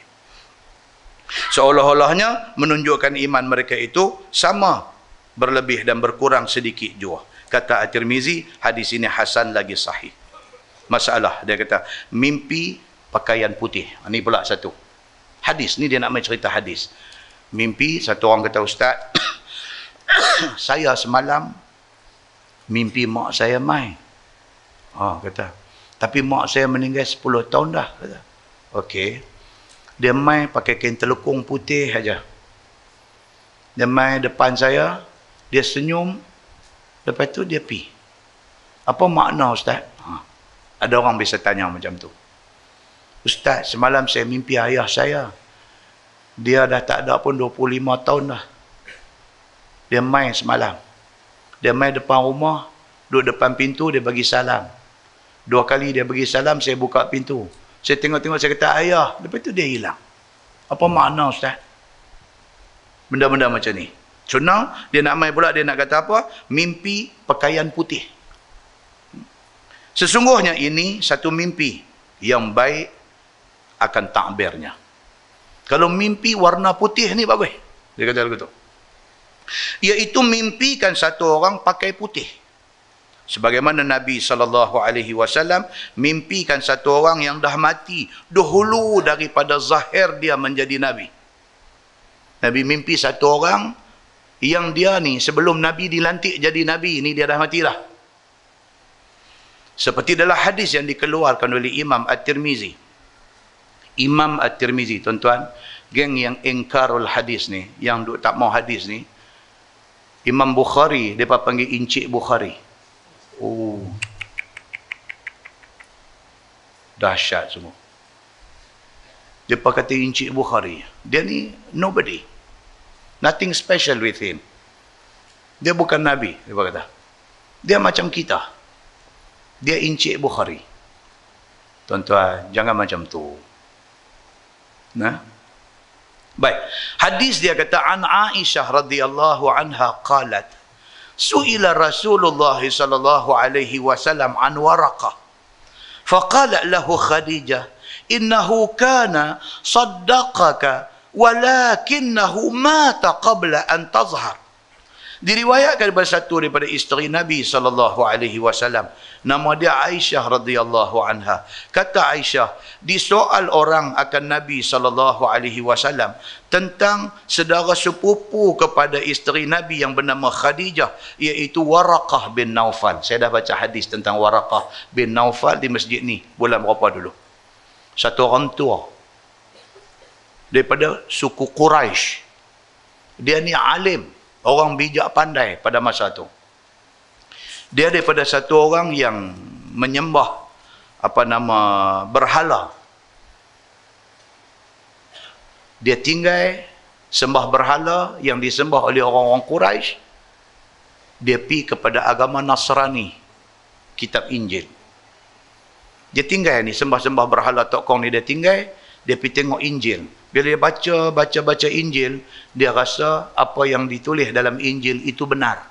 Seolah-olahnya menunjukkan iman mereka itu sama berlebih dan berkurang sedikit jua. Kata At-Tirmizi, hadis ini hasan lagi sahih. Masalah, dia kata, mimpi pakaian putih. Ini pula satu. Hadis, ni dia nak main cerita hadis. Mimpi, satu orang kata, Ustaz, saya semalam mimpi mak saya mai. Kata, tapi mak saya meninggal 10 tahun dah. Kata, okey. Dia mai pakai kain telekung putih aja. Dia mai depan saya, dia senyum, lepas tu dia pi. Apa makna Ustaz? Ada orang bisa tanya macam tu. Ustaz, semalam saya mimpi ayah saya. Dia dah tak ada pun 25 tahun dah. Dia mai semalam. Dia mai depan rumah, duduk depan pintu, dia bagi salam. 2 kali dia bagi salam, saya buka pintu. Saya tengok-tengok, saya kata, ayah. Lepas tu dia hilang. Apa makna Ustaz? Benda-benda macam ni. Cuma dia nak main pula, dia nak kata apa? Mimpi pakaian putih. Sesungguhnya ini satu mimpi yang baik akan takbirnya. Kalau mimpi warna putih ni bagus. Dia kata begitu. Iaitu mimpikan satu orang pakai putih. Sebagaimana Nabi SAW mimpikan satu orang yang dah mati dahulu daripada zahir dia menjadi Nabi. Nabi mimpi satu orang yang dia ni sebelum Nabi dilantik jadi Nabi, ni dia dah mati dah. Seperti dalam hadis yang dikeluarkan oleh Imam At-Tirmizi. Imam At-Tirmizi, tuan-tuan, geng yang ingkarul hadis ni, yang duk tak mau hadis ni, Imam Bukhari, dia panggil Encik Bukhari. Dahsyat semua. Dia kata Encik Bukhari. Dia ni nobody. Nothing special with him. Dia bukan Nabi, dia kata. Dia macam kita. Dia Encik Bukhari. Tuan-tuan, jangan macam tu. Baik. Hadis dia kata, an Aisyah radhiyallahu anha qalat, su'ila Rasulullah sallallahu alaihi wasallam an Waraqah. Faqala lahu Khadijah, innahu kana saddaqaka walakinnahu mata qabla an tazhar. Diriwayatkan daripada satu daripada isteri Nabi sallallahu alaihi wasallam, nama dia Aisyah radhiyallahu anha. Kata Aisyah, disoal orang akan Nabi sallallahu alaihi wasallam tentang saudara sepupu kepada isteri Nabi yang bernama Khadijah, iaitu Waraqah bin Naufal. Saya dah baca hadis tentang Waraqah bin Naufal di masjid ni bulan berapa dulu. Satu orang tua daripada suku Quraisy. Dia ni alim, orang bijak pandai pada masa tu. Dia daripada satu orang yang menyembah berhala. Dia tinggal sembah berhala yang disembah oleh orang-orang Quraisy. Dia pergi kepada agama Nasrani kitab Injil. Dia tinggal ni, sembah-sembah berhala Tok Kong ni dia tinggal, dia pergi tengok Injil. Bila dia baca Injil, dia rasa apa yang ditulis dalam Injil itu benar.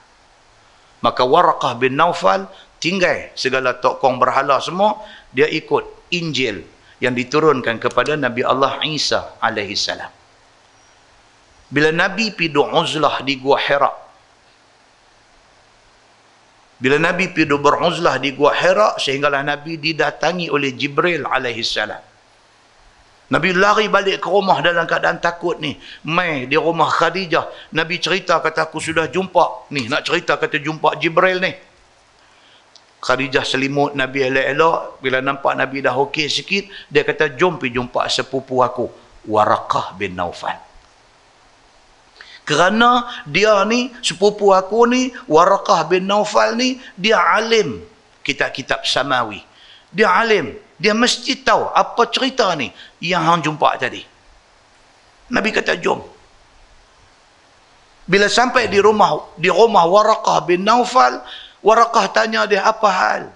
Maka Waraqah bin Naufal tinggal segala Tok Kong berhala semua, dia ikut Injil yang diturunkan kepada Nabi Allah Isa alaihi salam. Bila Nabi pergi uzlah di Gua Hira, bila Nabi pergi beruzlah di Gua Hira, sehinggalah Nabi didatangi oleh Jibril alaihi salam. Nabi lari balik ke rumah dalam keadaan takut ni. Mai di rumah Khadijah, Nabi cerita kata aku sudah jumpa ni, nak cerita kata jumpa Jibril ni. Khadijah selimut Nabi elok-elok, bila nampak Nabi dah okey sikit, dia kata jom pergi jumpa sepupu aku, Waraqah bin Naufal. Kerana dia ni, sepupu aku ni, Waraqah bin Naufal ni, dia alim kitab-kitab samawi. Dia alim. Dia mesti tahu apa cerita ni yang hang jumpa tadi. Nabi kata jom. Bila sampai di rumah Waraqah bin Naufal, Waraqah tanya dia apa hal.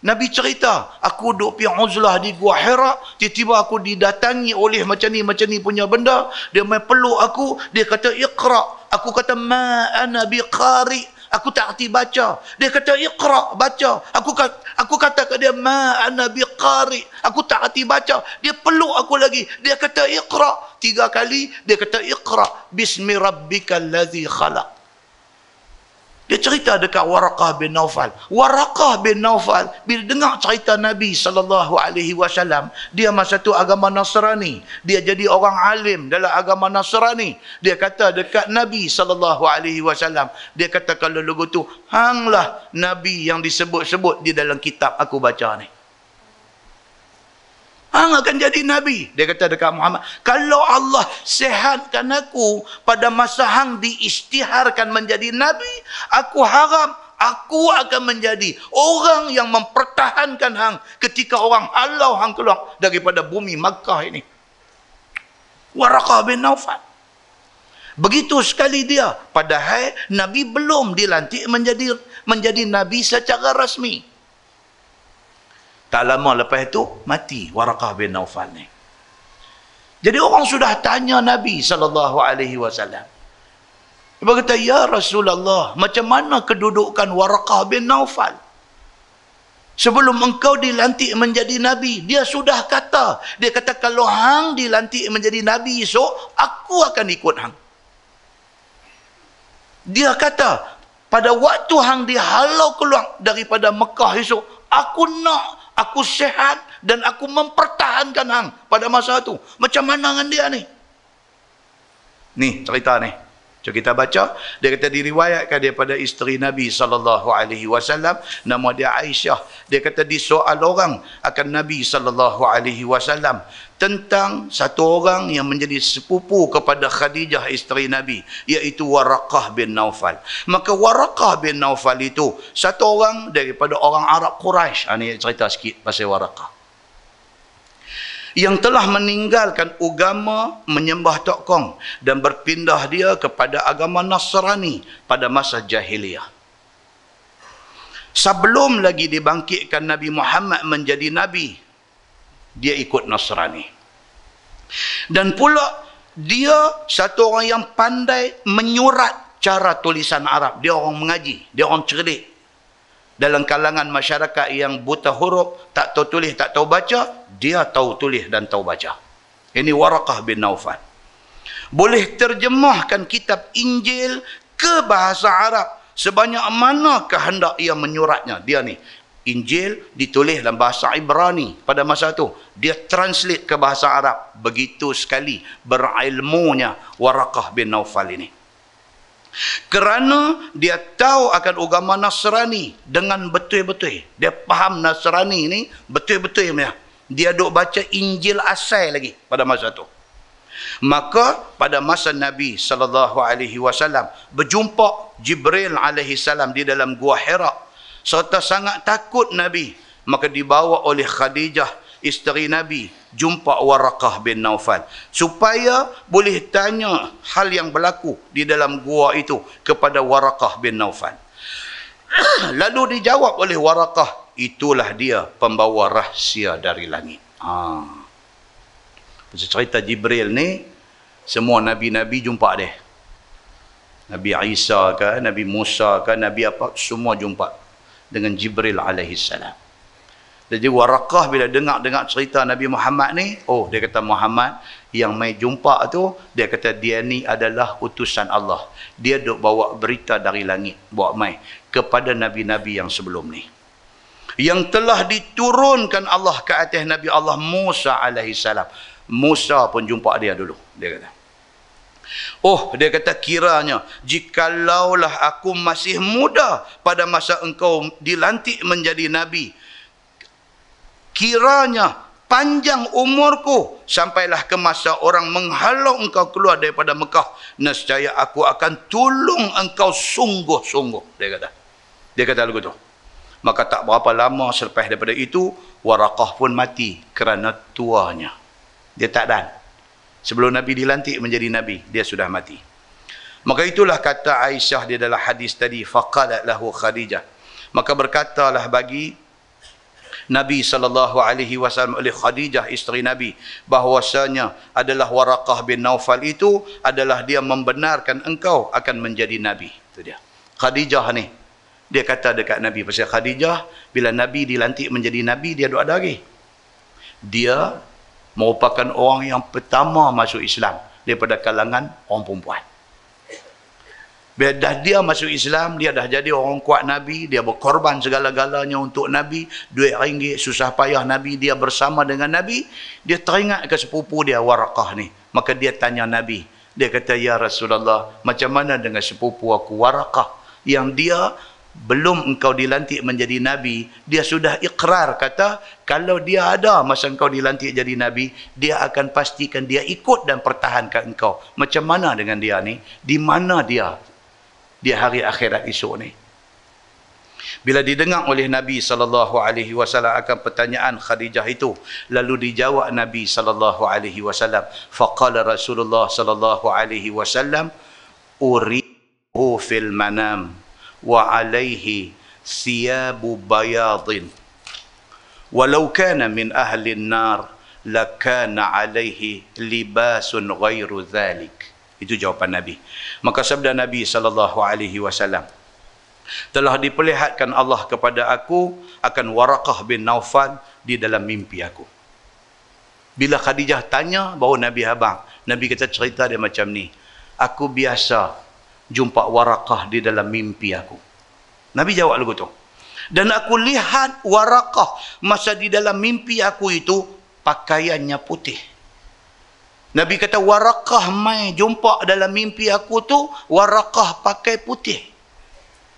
Nabi cerita, aku duduk pergi uzlah di Gua Hira, tiba-tiba aku didatangi oleh macam ni punya benda. Dia main peluk aku, dia kata iqra. Aku kata ma ana biqari. Aku tak erti baca. Dia kata iqra, baca. Aku kata ke dia ma ana biqari. Aku tak erti baca. Dia peluk aku lagi. Dia kata iqra. 3 kali dia kata iqra bismi rabbikal ladzi khalaq. Dia cerita dekat Waraqah bin Naufal. Waraqah bin Naufal bila dengar cerita Nabi SAW, dia masa tu agama Nasrani. Dia jadi orang alim dalam agama Nasrani. Dia kata dekat Nabi SAW, dia kata kalau lugu tu, hanglah Nabi yang disebut-sebut di dalam kitab aku baca ni. Hang akan jadi Nabi. Dia kata dekat Muhammad, kalau Allah sihatkan aku pada masa hang diisytiharkan menjadi Nabi, aku harap aku akan menjadi orang yang mempertahankan hang ketika orang halau hang keluar daripada bumi Makkah ini. Waraqah bin Naufal. Begitu sekali dia. Padahal Nabi belum dilantik menjadi Nabi secara rasmi. Tak lama lepas itu, mati Waraqah bin Naufal ni. Jadi orang sudah tanya Nabi SAW. Dia berkata, ya Rasulullah, macam mana kedudukan Waraqah bin Naufal? Sebelum engkau dilantik menjadi Nabi, dia sudah kata. Dia kata, kalau hang dilantik menjadi Nabi esok, aku akan ikut hang. Dia kata, pada waktu hang dihalau keluar daripada Mekah esok, aku sihat dan aku mempertahankan hang pada masa itu. Macam mana dengan dia ni? Ni cerita ni. Jom kita baca. Dia kata diriwayatkan daripada isteri Nabi SAW. Nama dia Aisyah. Dia kata disoal orang akan Nabi SAW tentang satu orang yang menjadi sepupu kepada Khadijah isteri Nabi, iaitu Waraqah bin Naufal. Maka Waraqah bin Naufal itu satu orang daripada orang Arab Quraisy. Ini cerita sikit pasal Waraqah, yang telah meninggalkan agama menyembah Tok Kong dan berpindah dia kepada agama Nasrani pada masa jahiliyah. Sebelum lagi dibangkitkan Nabi Muhammad menjadi Nabi, dia ikut Nasrani. Dan pula dia satu orang yang pandai menyurat cara tulisan Arab. Dia orang mengaji, dia orang cerdik. Dalam kalangan masyarakat yang buta huruf, tak tahu tulis, tak tahu baca, dia tahu tulis dan tahu baca. Ini Waraqah bin Naufal. Boleh terjemahkan kitab Injil ke bahasa Arab sebanyak mana kehendak ia menyuratnya. Dia ni, Injil ditulis dalam bahasa Ibrani pada masa itu. Dia translate ke bahasa Arab. Begitu sekali berilmunya Waraqah bin Naufal ini. Kerana dia tahu akan agama Nasrani dengan betul-betul. Dia faham Nasrani ni betul-betul punya. Dia duk baca Injil asal lagi pada masa tu. Maka pada masa Nabi SAW berjumpa Jibril alaihi salam di dalam Gua Hira, serta sangat takut Nabi, maka dibawa oleh Khadijah isteri Nabi jumpa Waraqah bin Naufal supaya boleh tanya hal yang berlaku di dalam gua itu kepada Waraqah bin Naufal. Lalu dijawab oleh Waraqah itulah dia pembawa rahsia dari langit. Cerita Jibril ni, semua Nabi-Nabi jumpa dia. Nabi Isa ke, Nabi Musa ke, Nabi apa, semua jumpa dengan Jibril alaihi salam. Jadi Waraqah bila dengar cerita Nabi Muhammad ni, dia kata Muhammad yang mai jumpa tu, dia kata dia ni adalah utusan Allah. Dia duk bawa berita dari langit, bawa mai kepada Nabi-Nabi yang sebelum ni. Yang telah diturunkan Allah ke atas Nabi Allah Musa alaihi salam. Musa pun jumpa dia dulu, dia kata. Dia kata kiranya jikalaulah aku masih muda pada masa engkau dilantik menjadi Nabi, kiranya panjang umurku sampailah ke masa orang menghalau engkau keluar daripada Mekah, nescaya aku akan tolong engkau sungguh-sungguh, dia kata lagu tu. Maka tak berapa lama selepas daripada itu, Waraqah pun mati kerana tuanya. Dia tak dan. Sebelum Nabi dilantik menjadi Nabi, dia sudah mati. Maka itulah kata Aisyah di dalam hadis tadi, faqalat lahu Khadijah. Maka berkatalah bagi Nabi SAW oleh Khadijah isteri Nabi, bahwasanya adalah Waraqah bin Naufal itu adalah dia membenarkan engkau akan menjadi Nabi. Itu dia. Khadijah ni, dia kata dekat Nabi, pasal Khadijah bila Nabi dilantik menjadi Nabi, dia ada lagi. Dia merupakan orang yang pertama masuk Islam daripada kalangan orang perempuan. Bila dah dia masuk Islam, dia dah jadi orang kuat Nabi, dia berkorban segala-galanya untuk Nabi, duit ringgit, susah payah Nabi, dia bersama dengan Nabi, dia teringat ke sepupu dia Waraqah ni. Maka dia tanya Nabi, dia kata, ya Rasulullah, macam mana dengan sepupu aku Waraqah, yang dia belum engkau dilantik menjadi Nabi, dia sudah ikrar kata, kalau dia ada masa engkau dilantik jadi Nabi, dia akan pastikan dia ikut dan pertahankan engkau. Macam mana dengan dia ni? Di mana dia di hari akhirat esok ni? Bila didengar oleh Nabi SAW akan pertanyaan Khadijah itu, lalu dijawab Nabi SAW. Faqala Rasulullah SAW, urihu fil manam wa alaihi siyabu bayadin walau kana min ahli an-nar lakana alaihi libasun ghairu dhalik. Itu jawapan Nabi. Maka sabda Nabi SAW, telah diperlihatkan Allah kepada aku akan Waraqah bin Naufal di dalam mimpi aku. Bila Khadijah tanya baru Nabi abang, Nabi kata cerita dia macam ni, aku biasa jumpa Waraqah di dalam mimpi aku. Nabi jawab lagu tu. Dan aku lihat Waraqah masa di dalam mimpi aku itu pakaiannya putih. Nabi kata Waraqah mai jumpa dalam mimpi aku tu, Waraqah pakai putih.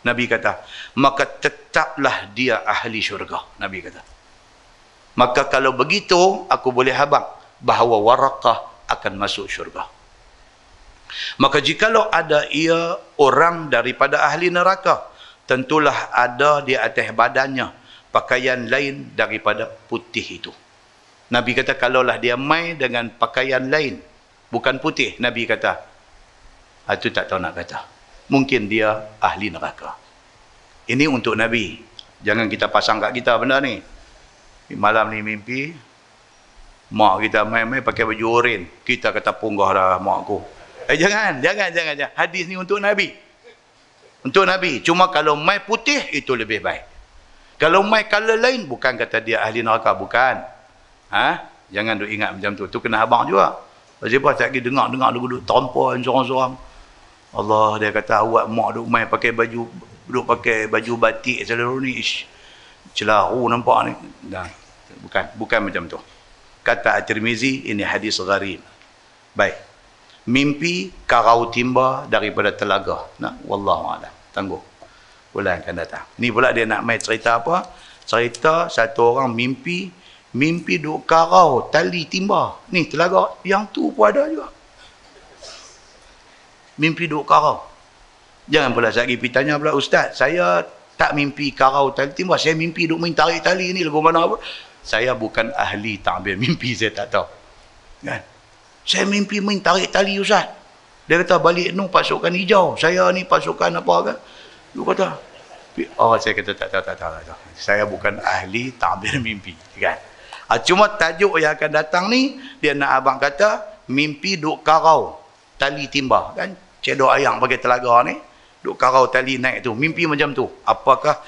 Nabi kata, maka tetaplah dia ahli syurga. Nabi kata. Maka kalau begitu, aku boleh habaq bahawa Waraqah akan masuk syurga. Maka jikalau ada ia orang daripada ahli neraka, tentulah ada di atas badannya pakaian lain daripada putih itu. Nabi kata kalaulah dia mai dengan pakaian lain bukan putih, Nabi kata itu tak tahu nak kata, mungkin dia ahli neraka. Ini untuk Nabi. Jangan kita pasang kat kita benda ni. Malam ni mimpi mak kita mai pakai baju oren, kita kata punggah dah mak aku. Jangan. Hadis ni untuk Nabi. Untuk Nabi. Cuma kalau mai putih, itu lebih baik. Kalau mai color lain, bukan kata dia ahli neraka. Bukan. Jangan duk ingat macam tu. Tu kena abang juga. Sebab tak lagi dengar duk tampon seorang-seorang. Allah, dia kata awak mak duk mai pakai baju, duk pakai baju batik selalu ni. Celaru nampak ni. Dah. Bukan macam tu. Kata At-Tirmizi, ini hadis gharib. Baik. Mimpi karau timba daripada telaga. Wallahu a'lam. Tangguh. Bulan akan datang. Ni pula dia nak main cerita apa? Cerita satu orang mimpi duk karau tali timba. Ni telaga. Yang tu pun ada juga. Mimpi duk karau. Jangan pula lagi pergi tanya pula, Ustaz, saya tak mimpi karau tali timba. Saya mimpi duk main tarik tali ni lagu mana apa. Saya bukan ahli ta'bir mimpi, saya tak tahu. Kan? Saya mimpi main tarik tali Ustaz. Dia kata balik pasukan hijau. Saya ni pasukan apa kan? Dia kata, Oh, saya kata tak. Saya bukan ahli takbir mimpi, kan? Cuma tajuk yang akan datang ni, dia nak abang kata, mimpi duk karau tali timba, kan? Cedok ayam pakai telaga ni, duk karau tali naik tu. Mimpi macam tu. Apakah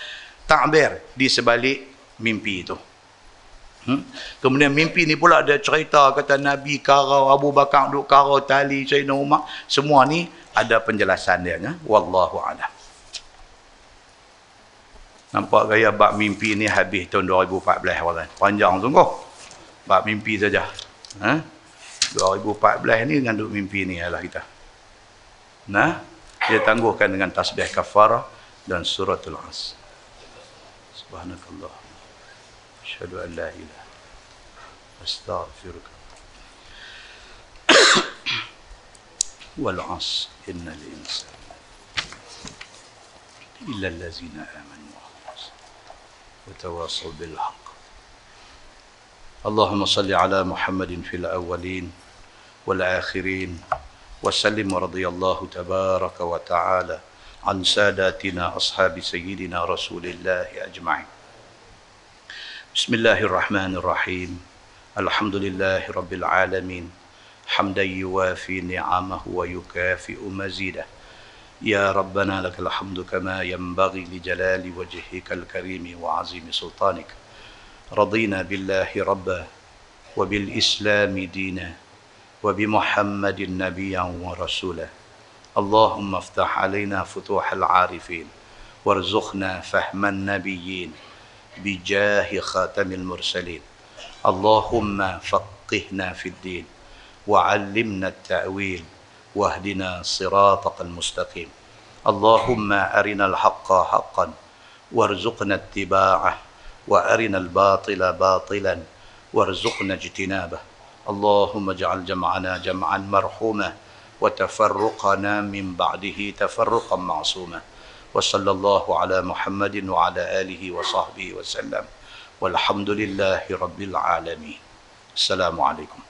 takbir di sebalik mimpi itu? Kemudian mimpi ni pula ada cerita kata Nabi karau, Abu Bakar duk karau tali, Sayyidina Umar. Semua ni ada penjelasan dia. Wallahu a'lam. Nampak gaya bab mimpi ni habis tahun 2014 orang. Panjang sungguh. Bab mimpi saja. 2014 ni dengan duk mimpi ni adalah kita. Nah, dia tangguhkan dengan tasbih kafarah dan suratul As. Subhanakallah. Asyhadu an la ilaha astaghfiruka. Wal 'asr innal insana illa allazina amanu wa tawassaw bil haqq. Allahumma salli ala Muhammadin fil awwalin wal akhirin wa sallim radhiyallahu tabaraka wa ta'ala an sadatina ashabi sayyidina Rasulillah ajma'in. Bismillahirrahmanirrahim. Alhamdulillahi rabbil alamin. Hamdan yuwafi ni'amahu wa yukafi'u mazidah. Ya Rabbana lakal hamdu kama yanbaghi li jalali wajhikal karimi wa azimi sultanik. Radina billahi rabba wa bil islami dina wa bi Muhammadin nabiyyan wa rasulah. Allahumma aftah alaina futuhal arifin warzuqna fahman nabiyyin bijahi khatamil mursalin. Allahumma faqihna fid din wa'allimna at-ta'wil wahdina siratal mustaqim. Allahumma arinal haqqa haqqan warzuqna ittiba'ah wa arinal batila batilan warzuqna ijtinabah. Allahumma ij'al jam'ana jam'an marhuma wa tafarruqana min ba'dihi tafarruqan ma'suma. Wa sallallahu ala Muhammadin wa ala alihi wa sahbihi wa sallam. Walhamdulillahi rabbil alamin. Assalamualaikum.